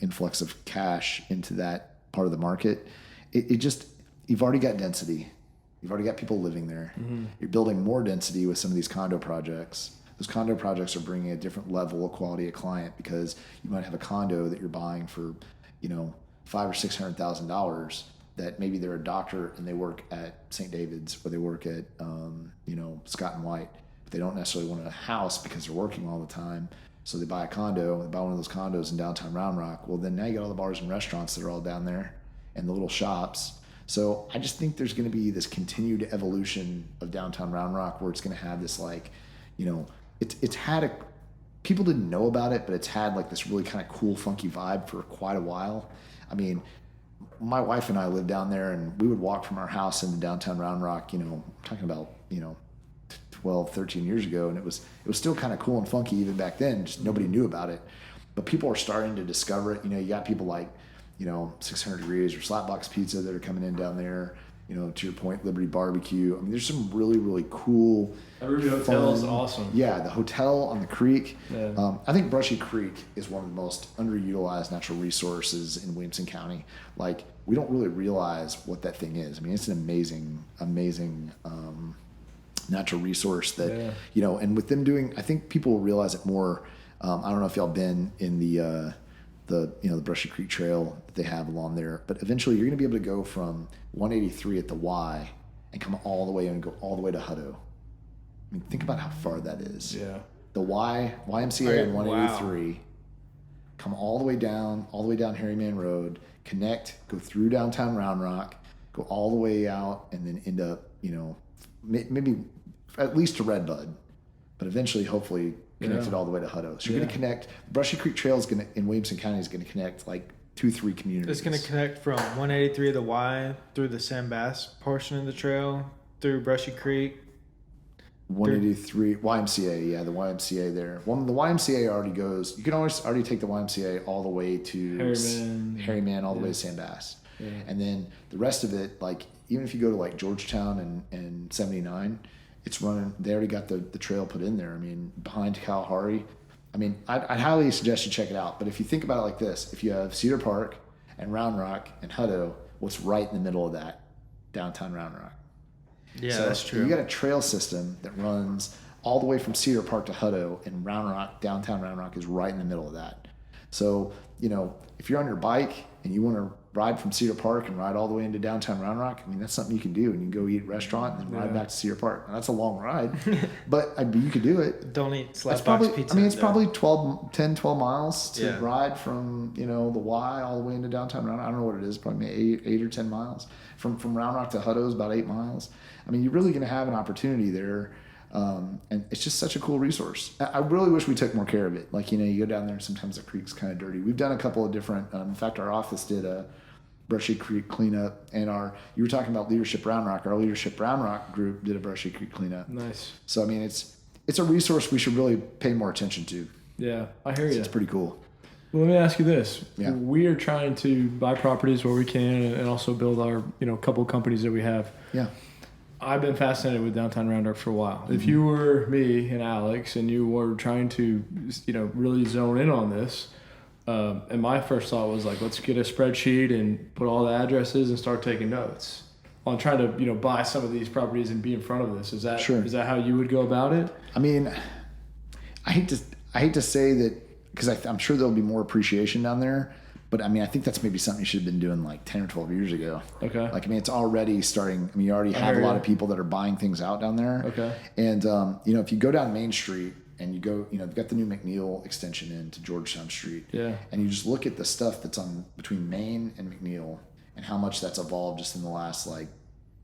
influx of cash into that part of the market. You've already got density. You've already got people living there. Mm-hmm. You're building more density with some of these condo projects. those condo projects are bringing a different level of quality of client, because you might have a condo that you're buying for, $500,000 or $600,000, that maybe they're a doctor and they work at St. David's, or they work at, Scott and White, but they don't necessarily want a house because they're working all the time. So they buy a condo, they buy one of those condos in downtown Round Rock. Well, then now you got all the bars and restaurants that are all down there, and the little shops. So I just think there's going to be this continued evolution of downtown Round Rock, where it's going to have this, like, it's had people didn't know about it, but it's had like this really kind of cool, funky vibe for quite a while. I mean, my wife and I lived down there, and we would walk from our house into downtown Round Rock, I'm talking about, 12, 13 years ago. And it was still kind of cool and funky even back then, just nobody knew about it. But people are starting to discover it. You got people like, 600 Degrees or Slapbox Pizza that are coming in down there. To your point, Liberty Barbecue. I mean, there's some really, really cool. Ruby Hotel is awesome. Yeah, the hotel on the creek. Yeah. I think Brushy Creek is one of the most underutilized natural resources in Williamson County. Like, we don't really realize what that thing is. I mean, it's an amazing, amazing natural resource that, and with them doing, I think people will realize it more. I don't know if y'all been in the Brushy Creek Trail that they have along there, but eventually you're going to be able to go from 183 at the Y and come all the way and go all the way to Hutto. I mean, think about how far that is. Yeah. The YMCA and 183, wow. Come all the way down Harryman Road, connect, go through downtown Round Rock, go all the way out, and then end up, maybe at least to Redbud, but eventually, hopefully, connected all the way to Hutto. So you're going to connect. Brushy Creek Trail is going to, in Williamson County, is going to connect like 2-3 communities. It's going to connect from 183 of the Y through the Sam Bass portion of the trail, through Brushy Creek. 183 YMCA, yeah, the YMCA there. The YMCA already goes. You can already take the YMCA all the way to Harryman, all the way to Sam Bass, and then the rest of it, like even if you go to like Georgetown and 79. It's running. They already got the trail put in there. I mean, behind Kalahari. I mean, I'd highly suggest you check it out. But if you think about it like this, if you have Cedar Park and Round Rock and Hutto, what's right in the middle of that? Downtown Round Rock. Yeah, so that's true. You got a trail system that runs all the way from Cedar Park to Hutto, and Round Rock, downtown Round Rock, is right in the middle of that. So, if you're on your bike and you want to ride from Cedar Park and ride all the way into downtown Round Rock, I mean, that's something you can do. And you can go eat at a restaurant and then ride back to Cedar Park. Now, that's a long ride, but you could do it. Don't eat Slapbox Pizza. I mean, it's probably 10, 12 miles to ride from, the Y all the way into downtown Round Rock. I don't know what it is, probably 8 or 10 miles. From Round Rock to Hutto is about 8 miles. I mean, you're really going to have an opportunity there. And it's just such a cool resource. I really wish we took more care of it. Like, you go down there and sometimes the creek's kind of dirty. We've done a couple of different, in fact, our office did a Brushy Creek cleanup, and you were talking about Leadership Round Rock. Our Leadership Round Rock group did a Brushy Creek cleanup. Nice. So, I mean, it's a resource we should really pay more attention to. Yeah, I hear you. It's pretty cool. Well, let me ask you this. Yeah. We are trying to buy properties where we can and also build our, couple companies that we have. Yeah. I've been fascinated with downtown Round Rock for a while. Mm-hmm. If you were me and Alex and you were trying to, really zone in on this, and my first thought was like, let's get a spreadsheet and put all the addresses and start taking notes on trying to, buy some of these properties and be in front of this. Is that sure. Is that how you would go about it? I mean, I hate to say that, because I'm sure there'll be more appreciation down there. But I mean, I think that's maybe something you should have been doing like 10 or 12 years ago. Okay. Like, I mean, it's already starting. I mean, you already have a lot of people that are buying things out down there. Okay. And, if you go down Main Street and you go, they've got the new McNeil extension into Georgetown Street. Yeah. And you just look at the stuff that's on between Main and McNeil and how much that's evolved just in the last like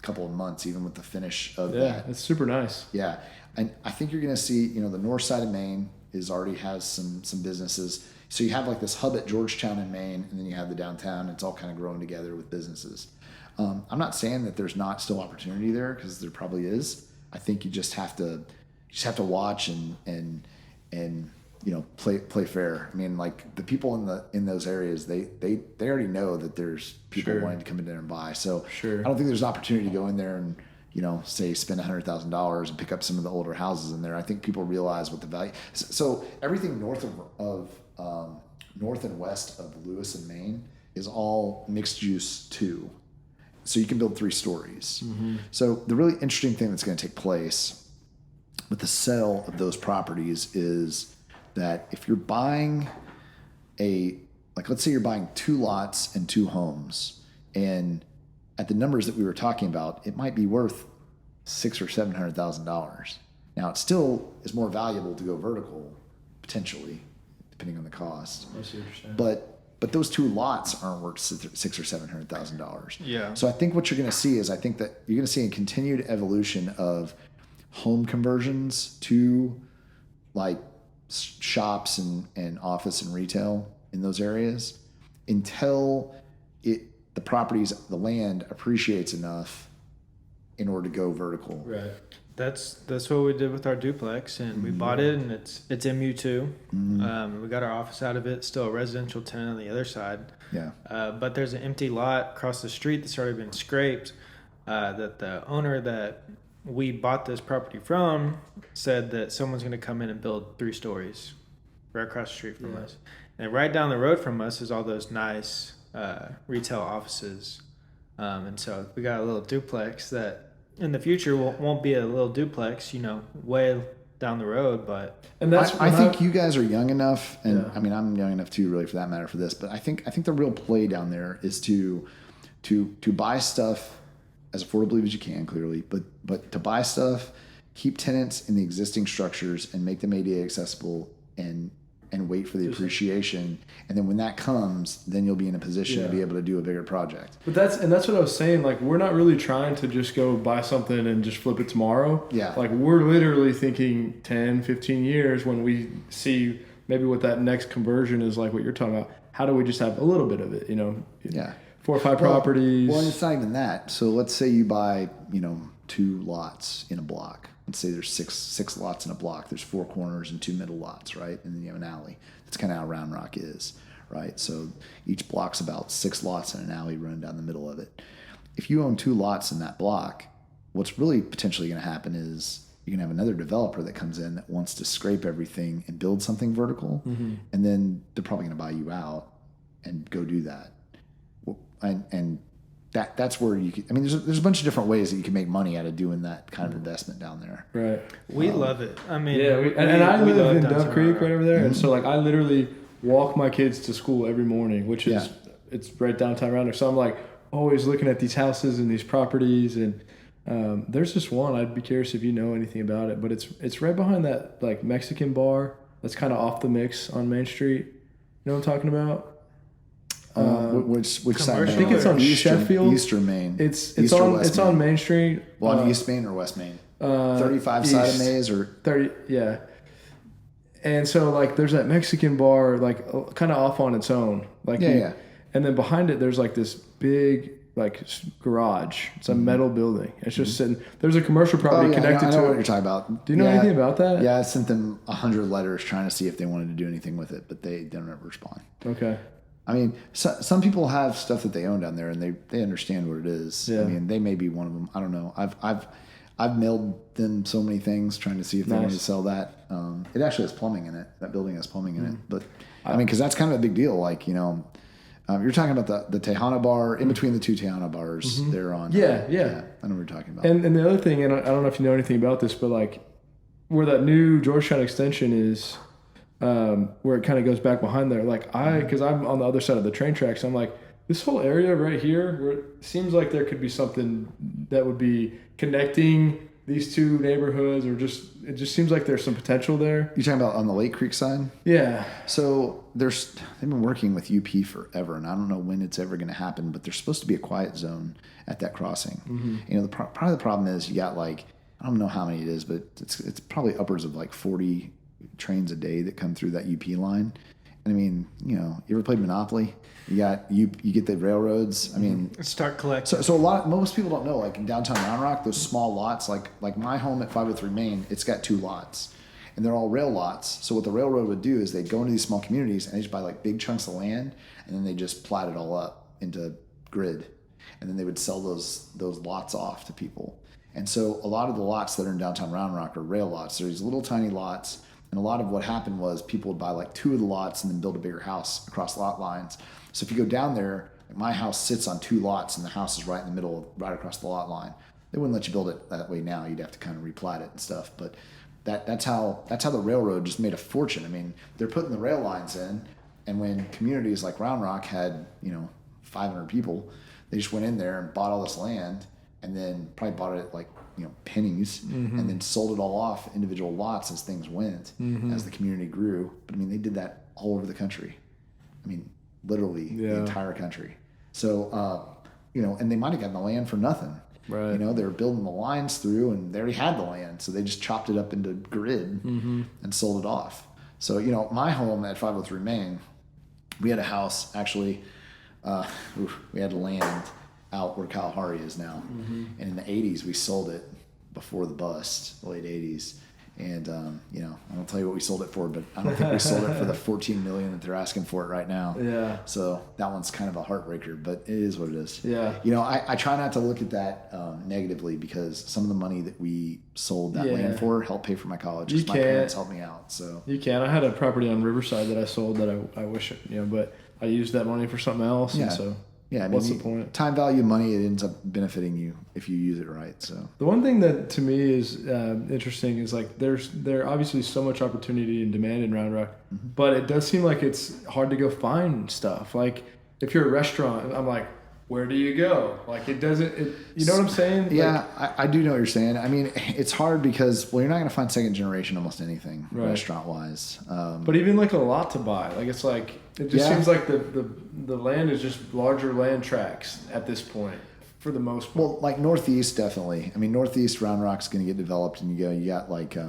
couple of months, even with the finish of that. Yeah, it's super nice. Yeah. And I think you're going to see, the north side of Main already has some businesses. So you have like this hub at Georgetown in Maine, and then you have the downtown. It's all kind of growing together with businesses. I'm not saying that there's not still opportunity there, because there probably is. I think you just have to watch and play fair. I mean, like the people in those areas, they already know that there's people sure. wanting to come in there and buy. So sure. I don't think there's an opportunity to go in there and say spend $100,000 and pick up some of the older houses in there. I think people realize what the value. So everything north and west of Lewis and Maine is all mixed use too. So you can build 3 stories. Mm-hmm. So the really interesting thing that's going to take place with the sale of those properties is that if you're buying let's say you're buying 2 lots and 2 homes, and at the numbers that we were talking about, it might be worth $600,000 or $700,000. Now, it still is more valuable to go vertical, potentially, depending on the cost. I see what you're saying. But those 2 lots aren't worth $600,000 or $700,000. Yeah. So I think what you're going to see is, I think that you're going to see a continued evolution of home conversions to like shops and office and retail in those areas until the land appreciates enough in order to go vertical. Right. That's what we did with our duplex, and we bought it, and it's MU2. We got our office out of it, still a residential tenant on the other side. Yeah. But there's an empty lot across the street that's already been scraped. That the owner that we bought this property from said that someone's going to come in and build 3 stories right across the street from us. And right down the road from us is all those nice retail offices. And so we got a little duplex that in the future won't be a little duplex, way down the road. But and that's I think you guys are young enough, and I mean, I'm young enough too, really, for that matter, for this. But I think the real play down there is to buy stuff as affordably as you can, clearly, but to buy stuff, keep tenants in the existing structures and make them ADA accessible, and wait for the appreciation. And then when that comes, then you'll be in a position to be able to do a bigger project. But that's what I was saying. Like, we're not really trying to just go buy something and just flip it tomorrow. Yeah. Like, we're literally thinking 10, 15 years when we see maybe what that next conversion is, like what you're talking about. How do we just have a little bit of it, Yeah. 4 or 5 properties. Well, it's not even that. So let's say you buy, 2 lots in a block. Let's say there's six lots in a block. There's 4 corners and 2 middle lots, right? And then you have an alley. That's kind of how Round Rock is, right? So each block's about 6 lots and an alley running down the middle of it. If you own 2 lots in that block, what's really potentially going to happen is you're going to have another developer that comes in that wants to scrape everything and build something vertical, and then they're probably going to buy you out and go do that. And that's where you can, I mean, there's a bunch of different ways that you can make money out of doing that kind of investment down there. Right. We love it. I mean, and I live in Dove Creek Rock. right over there. And so like I literally walk my kids to school every morning, which is, it's right downtown around there. So I'm like always looking at these houses and these properties. And there's this one, I'd be curious if you know anything about it, but it's right behind that like Mexican bar that's kind of off the mix on Main Street. You know what I'm talking about? Which side? I think it's on Sheffield. East or Main? It's West on Main? Main Street. Well, on East Main or West Main? 35 East. side of Maze or 30, yeah. And so like there's that Mexican bar like kind of off on its own. Like yeah. And then behind it there's like this big like garage. It's a metal building. It's just sitting. There's a commercial property connected I know to what it. you're talking about. Do you know anything about that? Yeah, I sent them 100 letters trying to see if they wanted to do anything with it, but they don't ever respond. Okay. I mean, some people have stuff that they own down there, and they understand what it is. Yeah. I mean, they may be one of them. I don't know. I've mailed them so many things trying to see if they wanted to sell that. It actually has plumbing in it. That building has plumbing in it. But I mean, because that's kind of a big deal. Like, you're talking about the Tejano bar, in between the 2 Tejano bars. They're on. Yeah. I know what you're talking about. And the other thing, and I don't know if you know anything about this, but like where that new Georgetown extension is, where it kind of goes back behind there. Like because I'm on the other side of the train tracks, I'm like, this whole area right here, where it seems like there could be something that would be connecting these 2 neighborhoods, or it just seems like there's some potential there. You talking about on the Lake Creek side? Yeah. So they've been working with UP forever, and I don't know when it's ever going to happen, but there's supposed to be a quiet zone at that crossing. Part of the problem is you got like, I don't know how many it is, but it's probably upwards of like 40 trains a day that come through that UP line. And I mean, you ever played Monopoly? You get the railroads. I mean, Start collecting. So most people don't know, like in downtown Round Rock, those small lots, like my home at 503 Main, it's got 2 lots, and they're all rail lots. So what the railroad would do is they'd go into these small communities and they just buy like big chunks of land, and then they just plat it all up into grid, and then they would sell those lots off to people. And so a lot of the lots that are in downtown Round Rock are rail lots. They're these little tiny lots. And a lot of what happened was people would buy like 2 of the lots and then build a bigger house across lot lines. So if you go down there, like my house sits on 2 lots and the house is right in the middle, right across the lot line. They wouldn't let you build it that way now. You'd have to kind of replat it and stuff. But That's how the railroad just made a fortune. I mean, they're putting the rail lines in, and when communities like Round Rock had 500 people, they just went in there and bought all this land, and then probably bought it at like pennies, and then sold it all off individual lots as things went, as the community grew. But I mean, they did that all over the country. I mean, literally the entire country. So and they might have gotten the land for nothing. Right. They were building the lines through, and they already had the land, so they just chopped it up into grid and sold it off. So my home at 503 Main, we had a house actually. We had land out where Kalahari is now, and in the 80s we sold it before the bust, the late 80s. And I won't tell you what we sold it for, but I don't think we sold it for the $14 million that they're asking for it right now. Yeah. So that one's kind of a heartbreaker, but it is what it is. Yeah. I try not to look at that negatively, because some of the money that we sold that land for helped pay for my college. My parents helped me out. So you can. I had a property on Riverside that I sold that I wish but I used that money for something else. Yeah. And so. Yeah, I mean, what's the point? Time value of money, it ends up benefiting you if you use it right. So the one thing that to me is interesting is like there's obviously so much opportunity and demand in Round Rock, but it does seem like it's hard to go find stuff. Like if you're a restaurant, I'm like, where do you go? Like it doesn't. You know what I'm saying? Yeah, I do know what you're saying. I mean, it's hard because you're not going to find second generation almost anything restaurant wise. But even like a lot to buy, like it's like it just seems like the land is just larger land tracts at this point for the most part. Well, like Northeast definitely. I mean, Northeast Round Rock's going to get developed, and you got like I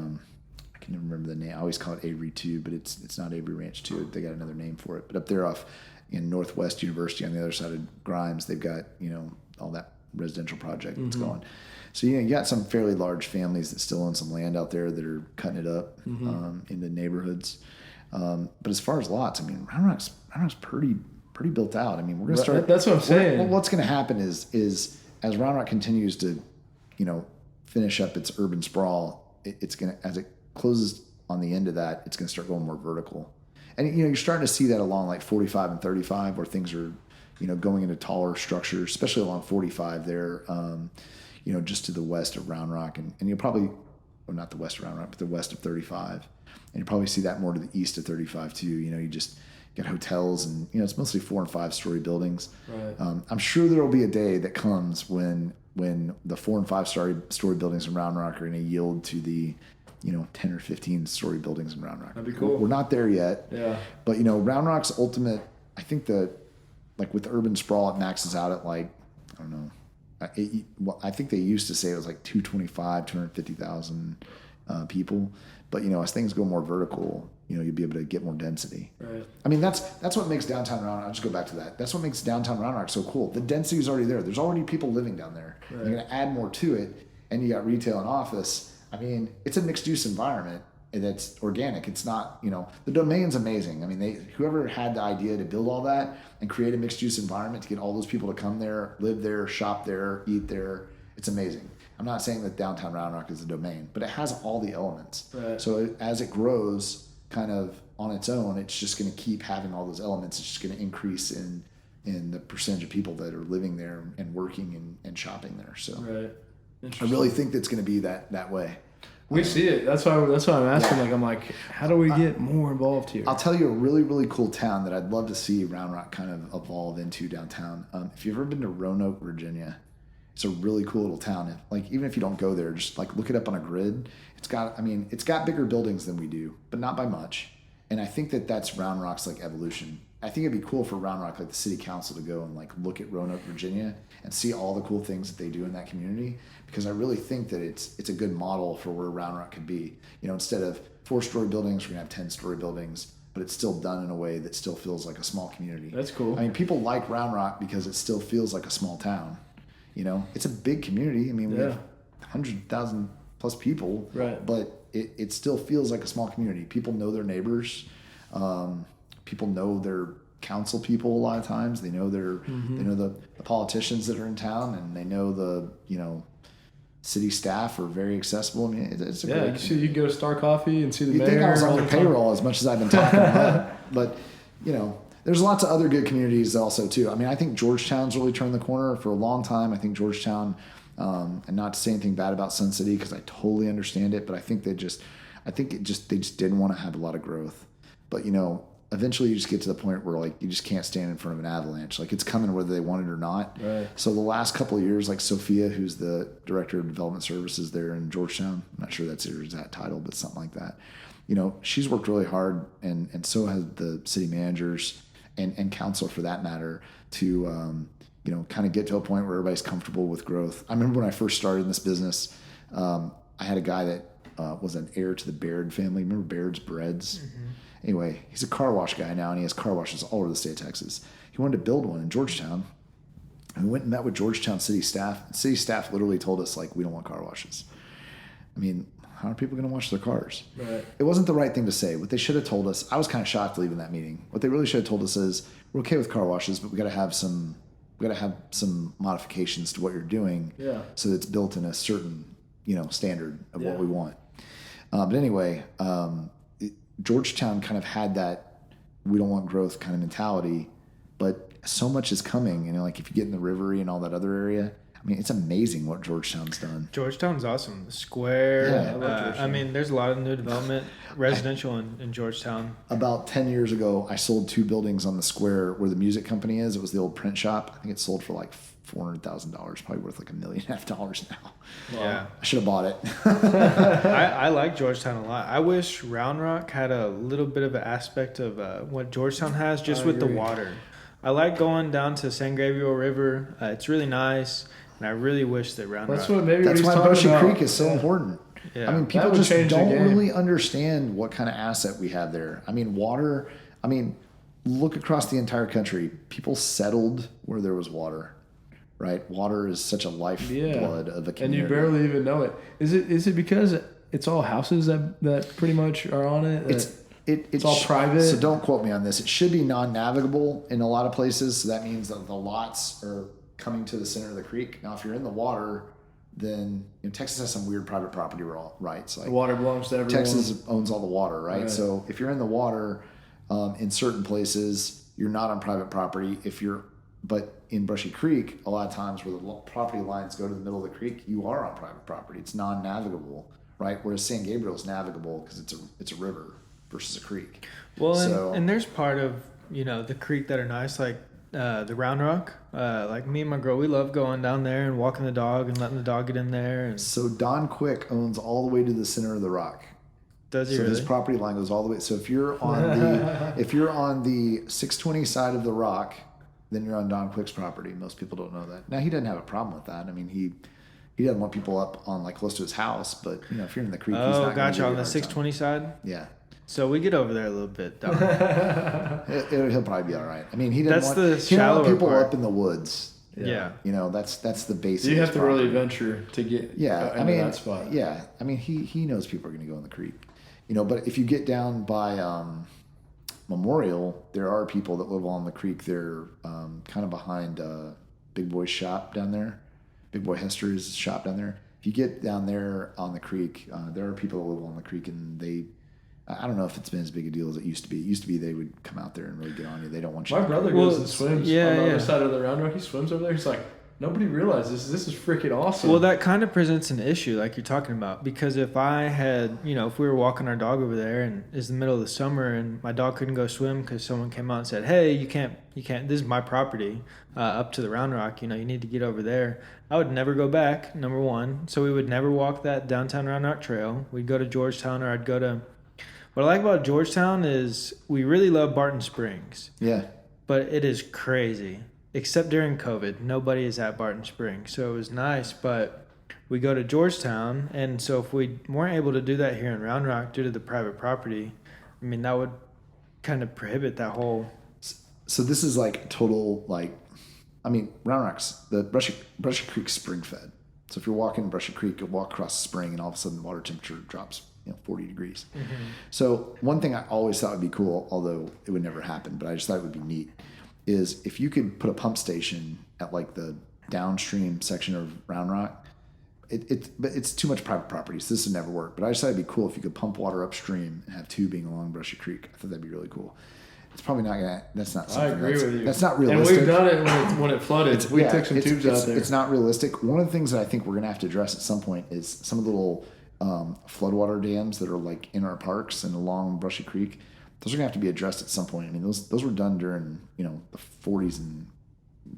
can never remember the name. I always call it Avery 2, but it's not Avery Ranch 2. They got another name for it. But up there off in Northwest University on the other side of Grimes, they've got all that residential project that's going. So you got some fairly large families that still own some land out there that are cutting it up into neighborhoods. But as far as lots, I mean, Round Rock's pretty built out. I mean, we're going to start. That's what I'm saying. What's going to happen is as Round Rock continues to, finish up its urban sprawl, it's going to, as it closes on the end of that, it's going to start going more vertical. And you're starting to see that along like 45 and 35, where things are, going into taller structures, especially along 45 there, just to the west of Round Rock, and you'll probably, well, not the west of Round Rock, but the west of 35, and you probably see that more to the east of 35 too. You just get hotels, and it's mostly 4 and 5 story buildings. Right. I'm sure there will be a day that comes when the 4 and 5 story buildings in Round Rock are going to yield to the 10 or 15 story buildings in Round Rock. That'd be cool. We're not there yet. Yeah. But Round Rock's ultimate, I think with urban sprawl, it maxes out at like, I don't know. I think they used to say it was like 250,000 people. But as things go more vertical, you'll be able to get more density. Right. I mean, that's what makes downtown Round Rock. I'll just go back to that. That's what makes downtown Round Rock so cool. The density is already there. There's already people living down there. Right. You're going to add more to it, and you got retail and office. I mean, it's a mixed use environment that's organic. It's not, the domain's amazing. I mean, whoever had the idea to build all that and create a mixed use environment to get all those people to come there, live there, shop there, eat there, it's amazing. I'm not saying that downtown Round Rock is a domain, but it has all the elements. Right. So as it grows kind of on its own, it's just going to keep having all those elements. It's just going to increase in the percentage of people that are living there and working and shopping there. So right. I really think that's going to be that way. We see it. That's why I'm asking. Yeah. Like, I'm like, how do we get more involved here? I'll tell you a really, really cool town that I'd love to see Round Rock kind of evolve into downtown. If you've ever been to Roanoke, Virginia, it's a really cool little town. Even if you don't go there, just like look it up on a grid. It's got bigger buildings than we do, but not by much. And I think that's Round Rock's like evolution. I think it'd be cool for Round Rock, like the city council, to go and like look at Roanoke, Virginia, and see all the cool things that they do in that community. Because I really think that it's a good model for where Round Rock could be. Instead of 4-story buildings, we're gonna have 10-story buildings, but it's still done in a way that still feels like a small community. That's cool. I mean, people like Round Rock because it still feels like a small town. It's a big community. I mean, we have 100,000 plus people, right? But it still feels like a small community. People know their neighbors. People know their council people a lot of times. They know they know the politicians that are in town, and they know the city staff are very accessible. I mean, it's a great. So you can go to Star Coffee and see the mayor. You'd think I was on their payroll as much as I've been talking about, but there's lots of other good communities also too. I mean, I think Georgetown's really turned the corner for a long time. I think Georgetown, and not to say anything bad about Sun City because I totally understand it, but I think I think they just didn't want to have a lot of growth. But, you know, eventually you just get to the point where like you just can't stand in front of an avalanche. Like it's coming whether they want it or not. Right. So the last couple of years, like Sophia, who's the director of development services there in Georgetown, I'm not sure that's her exact title, but something like that. You know, she's worked really hard, and so has the city managers and council for that matter to, you know, kind of get to a point where everybody's comfortable with growth. I remember when I first started in this business, I had a guy that was an heir to the Baird family. Remember Baird's Breads? Mm-hmm. Anyway, he's a car wash guy now, and he has car washes all over the state of Texas. He wanted to build one in Georgetown, and we went and met with Georgetown city staff. And city staff literally told us, like, we don't want car washes. I mean, how are people going to wash their cars? Right. It wasn't the right thing to say. What they should have told us, I was kind of shocked leaving that meeting. What they really should have told us is, we're okay with car washes, but we got to have some modifications to what you're doing, so that it's built in a certain, you know, standard of what we want. But anyway, Georgetown kind of had that we don't want growth kind of mentality, but so much is coming. You know, like if you get in the Rivery and all that other area, I mean, it's amazing what Georgetown's done. Georgetown's awesome. The square. I mean, there's a lot of new development, residential in Georgetown. About 10 years ago, I sold 2 buildings on the square where the music company is. It was the old print shop. I think it sold for like $400,000, probably worth like $1.5 million now. Yeah. I should have bought it. I like Georgetown a lot. I wish Round Rock had a little bit of an aspect of what Georgetown has, just with the water. I like going down to San Gabriel River. It's really nice. And I really wish that Round Rock. That's why Brushy Creek is so important. Yeah. I mean, people just don't really understand what kind of asset we have there. I mean, water. I mean, look across the entire country. People settled where there was water, right? Water is such a lifeblood of a community. And you barely even know it. Is it because it's all houses that pretty much are on it? It's all private. So don't quote me on this. It should be non-navigable in a lot of places. So that means that the lots are coming to the center of the creek. Now, if you're in the water, then Texas has some weird private property rights. Like the water belongs to everyone. Texas owns all the water, right? So if you're in the water, in certain places, you're not on private property. But in Brushy Creek, a lot of times where the property lines go to the middle of the creek, you are on private property. It's non-navigable, right? Whereas San Gabriel is navigable because it's a river versus a creek. Well, and there's part of the creek that are nice, like the Round Rock. Like me and my girl, we love going down there and walking the dog and letting the dog get in there. So Don Quick owns all the way to the center of the rock. Does he? So really? his property line goes all the way. So if you're on the 620 side of the rock, then you're on Don Quick's property. Most people don't know that. Now he doesn't have a problem with that. I mean, he doesn't want people up on like close to his house, but if you're in the creek, he's not gotcha. On the 620 side. Yeah. So we get over there a little bit. He'll probably be all right. I mean, he doesn't want people part. Up in the woods. Yeah. That's the basic. You have to really venture to get that spot. Yeah. I mean, he knows people are going to go in the creek. But if you get down by Memorial, there are people that live along the creek. They're kind of behind Big Boy's shop down there. Big Boy Hester's shop down there. If you get down there on the creek, there are people that live along the creek, and I don't know if it's been as big a deal as it used to be. It used to be they would come out there and really get on you. They don't want you. My brother goes and swims on the other side of the Round Rock. He swims over there. He's like, nobody realizes this is freaking awesome. Well, that kind of presents an issue like you're talking about, because if I had, if we were walking our dog over there and it's the middle of the summer and my dog couldn't go swim because someone came out and said, hey, you can't, this is my property up to the Round Rock, you need to get over there. I would never go back, number one. So we would never walk that downtown Round Rock trail. We'd go to Georgetown, or I'd go to, what I like about Georgetown is we really love Barton Springs. Yeah. But it is crazy. Except during COVID, nobody is at Barton Springs. So it was nice, but we go to Georgetown, and so if we weren't able to do that here in Round Rock due to the private property, I mean, that would kind of prohibit that whole... So this is like total, Round Rock's, the Brushy Creek spring fed. So if you're walking Brushy Creek, you'll walk across the spring, and all of a sudden the water temperature drops 40 degrees. Mm-hmm. So one thing I always thought would be cool, although it would never happen, but I just thought it would be neat, is if you could put a pump station at like the downstream section of Round Rock. But it's too much private property, so this would never work. But I just thought it'd be cool if you could pump water upstream and have tubing along Brushy Creek. I thought that'd be really cool. It's probably not gonna. That's not something. I agree with you. That's not realistic. And we've done it when it flooded. We took some tubes out there. It's not realistic. One of the things that I think we're gonna have to address at some point is some of the little floodwater dams that are like in our parks and along Brushy Creek. Those are gonna have to be addressed at some point. I mean, those were done during the 40s and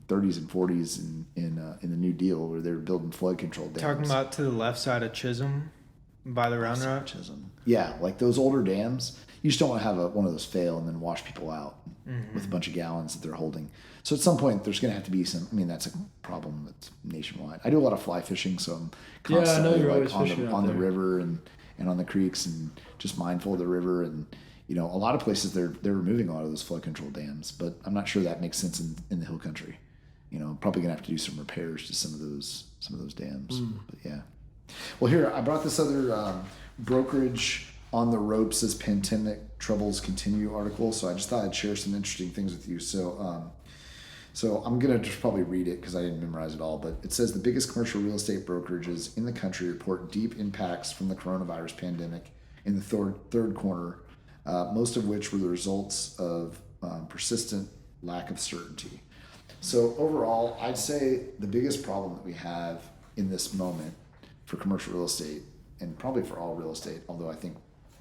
30s and 40s in the New Deal, where they were building flood control dams. Talking about to the left side of Chisholm, by the Round Rock. Chisholm. Yeah, like those older dams. You just don't want to have one of those fail and then wash people out with a bunch of gallons that they're holding. So at some point, there's going to have to be some. I mean, that's a problem that's nationwide. I do a lot of fly fishing, so I'm constantly on the river and on the creeks and just mindful of the river. And a lot of places they're removing a lot of those flood control dams, but I'm not sure that makes sense in the hill country. Probably gonna have to do some repairs to some of those dams. But yeah. Well, here I brought this other brokerage on the ropes as pandemic troubles continue article. So I just thought I'd share some interesting things with you. So I'm gonna just probably read it because I didn't memorize it all. But it says the biggest commercial real estate brokerages in the country report deep impacts from the coronavirus pandemic in the third quarter, most of which were the results of persistent lack of certainty. So overall, I'd say the biggest problem that we have in this moment for commercial real estate, and probably for all real estate, although I think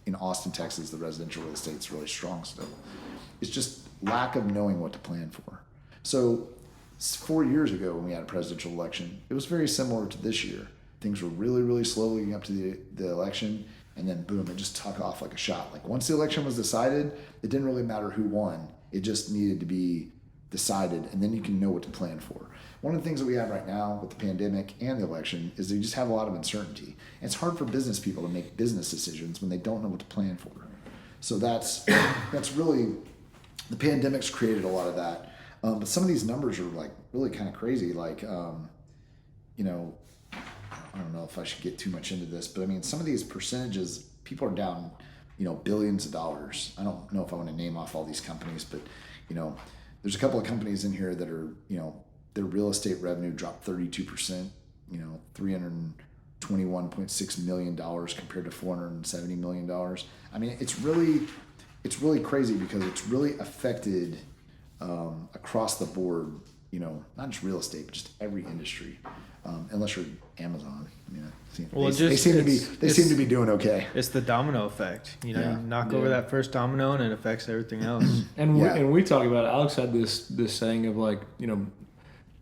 in Austin, Texas, the residential real estate is really strong still, is just lack of knowing what to plan for. So 4 years ago when we had a presidential election, it was very similar to this year. Things were really, really slow leading up to the election, and then boom, it just took off like a shot. Like once the election was decided, it didn't really matter who won. It just needed to be decided, and then you can know what to plan for. One of the things that we have right now with the pandemic and the election is that you just have a lot of uncertainty. And it's hard for business people to make business decisions when they don't know what to plan for. So that's really, the pandemic's created a lot of that. But some of these numbers are like really kind of crazy. Like, I don't know if I should get too much into this, but I mean, some of these percentages, people are down, billions of dollars. I don't know if I want to name off all these companies, but, there's a couple of companies in here that are, their real estate revenue dropped 32%, $321.6 million compared to $470 million. I mean, it's really crazy because it's really affected across the board, not just real estate, but just every industry, unless you're Amazon. I mean, they seem to be doing okay. It's the domino effect. You knock over that first domino and it affects everything else. And we talk about it. Alex had this saying of like,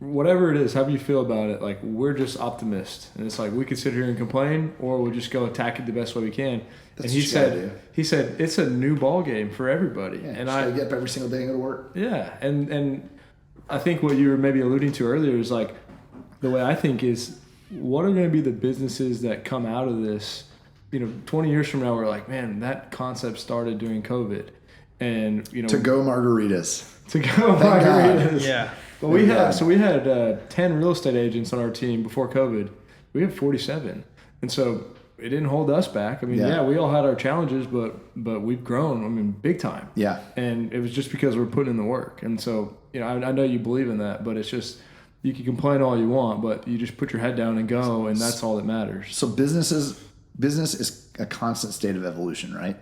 whatever it is, however you feel about it, like we're just optimists, and it's like we could sit here and complain, or we'll just go attack it the best way we can. That's and he said it's a new ball game for everybody. Yeah, and I get up every single day and go to work. Yeah, and I think what you were maybe alluding to earlier is like the way I think is what are going to be the businesses that come out of this. 20 years from now, we're like, man, that concept started during COVID, and to go margaritas. Yeah. But we had 10 real estate agents on our team before COVID. We have 47, and so it didn't hold us back. I mean, we all had our challenges, but we've grown. I mean, big time. Yeah. And it was just because we're putting in the work. And so, I know you believe in that, but it's just you can complain all you want, but you just put your head down and go, and that's all that matters. So business is a constant state of evolution, right?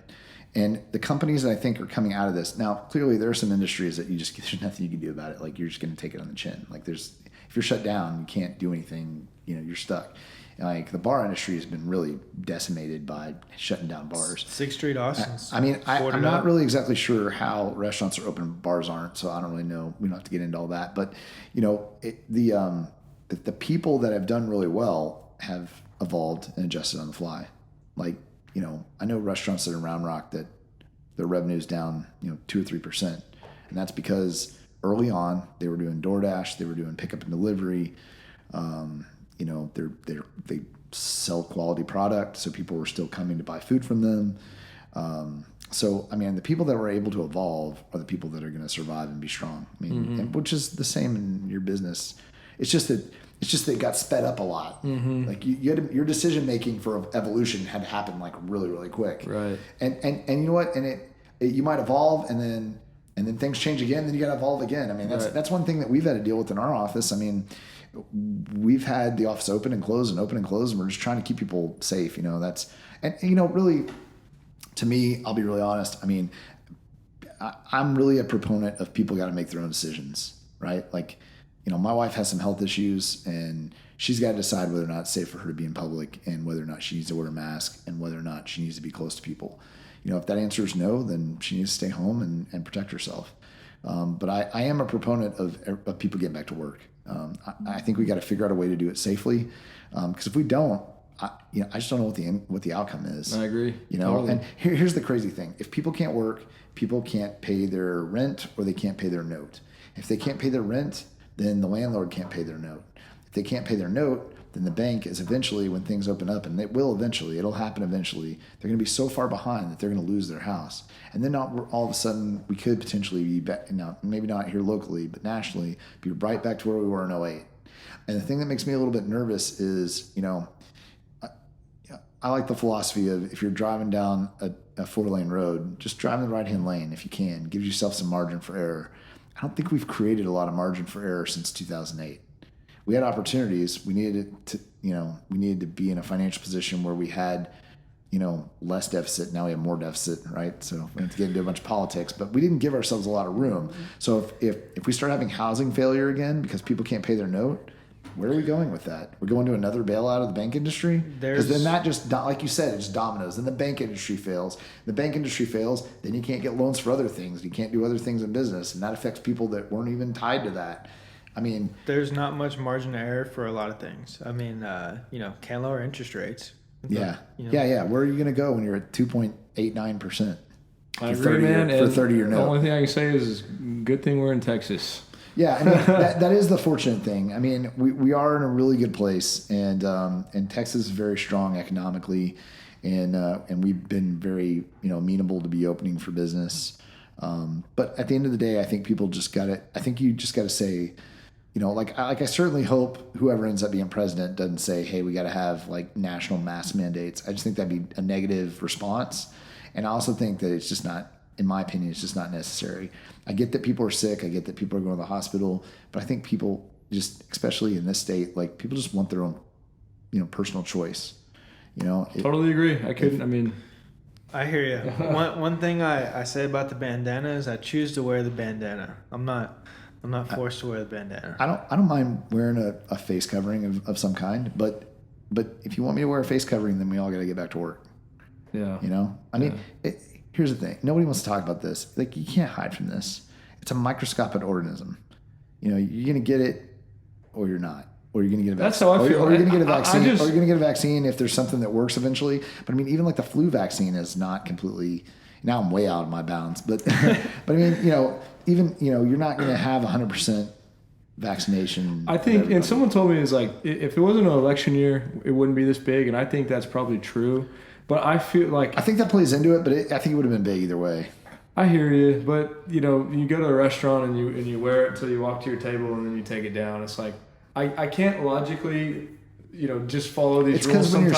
And the companies that I think are coming out of this now, clearly there are some industries that there's nothing you can do about it. Like you're just going to take it on the chin. Like if you're shut down, you can't do anything. You're stuck. Like the bar industry has been really decimated by shutting down bars. 6th Street, Austin. I'm not really exactly sure how restaurants are open, bars aren't. So I don't really know. We don't have to get into all that. But the people that have done really well have evolved and adjusted on the fly. Like. I know restaurants that are in Round Rock that their revenue is down, 2 or 3%. And that's because early on they were doing DoorDash, they were doing pickup and delivery. They sell quality product, so people were still coming to buy food from them. The people that were able to evolve are the people that are going to survive and be strong. And which is the same in your business. It's just that it got sped up a lot. Mm-hmm. Like you had your decision making for evolution had to happen like really, really quick. Right. And you know what? And you might evolve and then things change again. Then you got to evolve again. I mean, that's one thing that we've had to deal with in our office. I mean, we've had the office open and close, and we're just trying to keep people safe. Really, to me, I'll be really honest. I mean, I'm really a proponent of people got to make their own decisions, right? Like. My wife has some health issues and she's got to decide whether or not it's safe for her to be in public and whether or not she needs to wear a mask and whether or not she needs to be close to people. If that answer is no, then she needs to stay home and protect herself. But I am a proponent of people getting back to work. I think we got to figure out a way to do it safely. Because if we don't, I just don't know what the outcome is. I agree. Totally. And here's the crazy thing. If people can't work, people can't pay their rent or they can't pay their note. If they can't pay their rent, then the landlord can't pay their note. If they can't pay their note, then the bank is eventually, when things open up, and it will eventually, it'll happen eventually, they're going to be so far behind that they're going to lose their house. And then all of a sudden, we could potentially be back, maybe not here locally, but nationally, be right back to where we were in 2008. And the thing that makes me a little bit nervous is, I like the philosophy of if you're driving down a 4-lane road, just drive in the right-hand lane if you can. Give yourself some margin for error. I don't think we've created a lot of margin for error since 2008. We had opportunities. We needed to be in a financial position where we had, less deficit. Now we have more deficit, right? So we have to get into a bunch of politics, but we didn't give ourselves a lot of room. So if we start having housing failure again because people can't pay their note, where are we going with that? We're going to another bailout of the bank industry? Because then that just, like you said, it's dominoes. Then the bank industry fails. The bank industry fails, then you can't get loans for other things. You can't do other things in business, and that affects people that weren't even tied to that. There's not much margin of error for a lot of things. Can't lower interest rates. Yeah. Where are you going to go when you're at 2.89%? I agree, man. For 30-year note. The only thing I can say is good thing we're in Texas. Yeah, that is the fortunate thing. We are in a really good place, and Texas is very strong economically, and we've been very amenable to be opening for business. But at the end of the day, I think people just got to. I think you just got to say, I certainly hope whoever ends up being president doesn't say, hey, we got to have national mask mandates. I just think that'd be a negative response, and I also think that it's just not. In my opinion, it's just not necessary. I get that people are sick. I get that people are going to the hospital. But I think people just, especially in this state, people just want their own, personal choice. Totally agree. I hear you. One thing I say about the bandana is I choose to wear the bandana. I'm not forced to wear the bandana. I don't mind wearing a face covering of some kind. But if you want me to wear a face covering, then we all got to get back to work. Yeah. Here's the thing. Nobody wants to talk about this. You can't hide from this. It's a microscopic organism. You're going to get it or you're not. Or you're going to get a vaccine. That's how I feel. Or you're going to get a vaccine. Or you're going to get a vaccine if there's something that works eventually. But even the flu vaccine is not completely. Now I'm way out of my bounds. But even you're not going to have 100% vaccination. I think, and someone told me if it wasn't an election year, it wouldn't be this big, and I think that's probably true. But I feel I think that plays into it, but I think it would have been big either way. I hear you, but you go to a restaurant and you wear it until you walk to your table and then you take it down. It's I can't logically just follow these rules. It's because when you're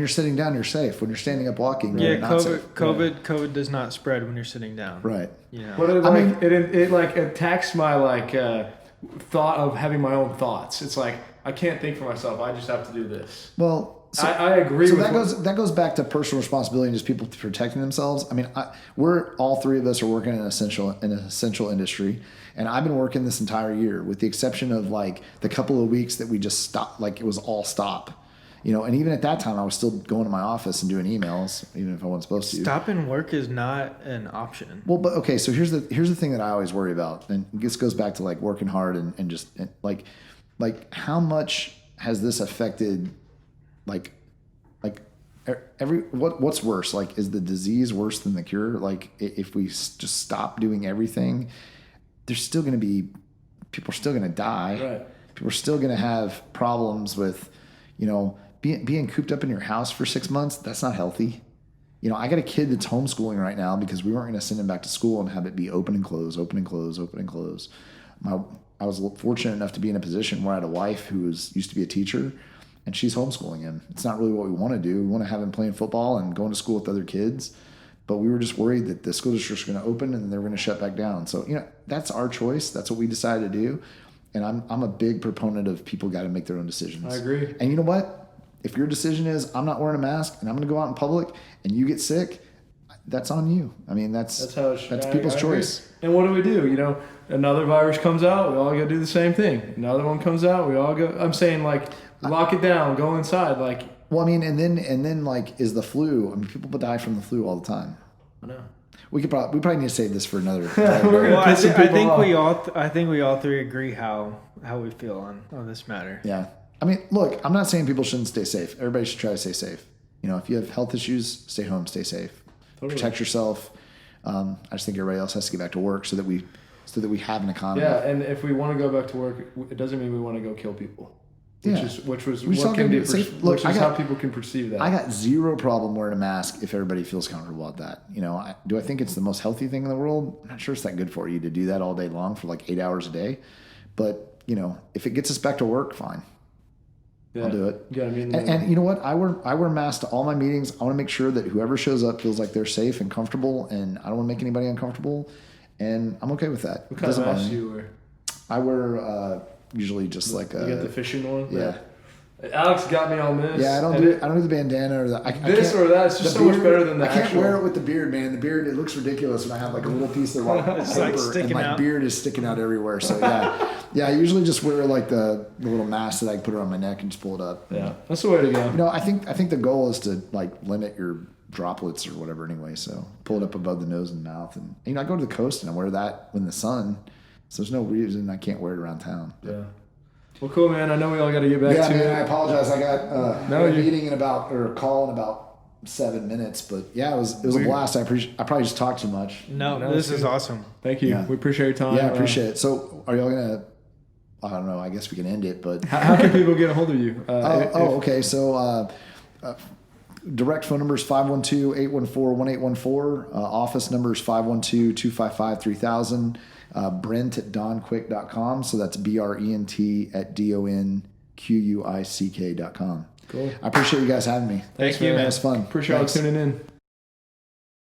sitting down, you're safe. When you're standing up walking, yeah, you're not safe. COVID does not spread when you're sitting down. Right. But it attacks my thought of having my own thoughts. It's I can't think for myself. I just have to do this. Well. So, I agree. So that goes back to personal responsibility and just people protecting themselves. We're all three of us are working in an essential industry, and I've been working this entire year, with the exception of the couple of weeks that we just stopped. It was all stop, And even at that time, I was still going to my office and doing emails, even if I wasn't supposed to. Stopping work is not an option. Well, but okay. So here's the thing that I always worry about, and this goes back to working hard and just how much has this affected. What's worse? Is the disease worse than the cure? If we just stop doing everything, there's still going to be people are still going to die. Right. People are still going to have problems with, being cooped up in your house for 6 months. That's not healthy. I got a kid that's homeschooling right now because we weren't going to send him back to school and have it be open and close, open and close, open and close. I was fortunate enough to be in a position where I had a wife who used to be a teacher. And she's homeschooling him. It's not really what we want to do. We want to have him playing football and going to school with other kids. But we were just worried that the school district's going to open and then they were going to shut back down. So, that's our choice. That's what we decided to do. And I'm a big proponent of people got to make their own decisions. I agree. And you know what? If your decision is I'm not wearing a mask and I'm going to go out in public and you get sick, that's on you. I mean, that's people's choice. And what do we do? You know, another virus comes out, we all go do the same thing. Another one comes out, we all go. I'm saying, like, lock it down, go inside, like. Well, I mean, and then like, is the flu? I mean, people die from the flu all the time. I know. We probably need to save this for another. Well, I think we all three agree how we feel on this matter. Yeah. I mean, look, I'm not saying people shouldn't stay safe. Everybody should try to stay safe. You know, if you have health issues, stay home, stay safe, protect yourself. I just think everybody else has to get back to work so that we have an economy. Yeah, and if we want to go back to work, it doesn't mean we want to go kill people. Which was how people can perceive that. I got zero problem wearing a mask if everybody feels comfortable with that. You know, do I think it's the most healthy thing in the world? I'm not sure it's that good for you to do that all day long for like 8 hours a day. But, you know, if it gets us back to work, fine. Yeah. I'll do it. Yeah, I mean, and you know what? I wear masks to all my meetings. I want to make sure that whoever shows up feels like they're safe and comfortable, and I don't want to make anybody uncomfortable. And I'm okay with that. What kind of mask do you wear? I wear usually just like you got the fishing one. Yeah. Alex got me on this. Yeah, I don't do the bandana or the this or that. It's just so much better than the I can't wear it with the beard, man. The beard, it looks ridiculous when I have like a little piece of like paper and my beard is sticking out everywhere. So yeah, I usually just wear like the little mask that I put around my neck and just pull it up. Yeah, that's the way to go. You know, I think the goal is to like limit your droplets or whatever anyway. So pull it up above the nose and mouth, and you know, I go to the coast and I wear that when the sun. So there's no reason I can't wear it around town. Yeah. Well, cool, man. I know we all got to get back to it. Yeah, man, I apologize. I got a meeting in about, or a call in about 7 minutes, but yeah, it was a blast. I probably just talked too much. No, this is awesome. Thank you. Yeah. We appreciate your time. Yeah, I appreciate it. So are y'all going to, I don't know, I guess we can end it, but. How can people get a hold of you? Okay. So direct phone number is 512-814-1814. Office number is 512-255-3000. Brent at donquick.com. So that's BRENT at DONQUICK.com. Cool. I appreciate you guys having me. Thank you, man. It was fun. Appreciate you tuning in.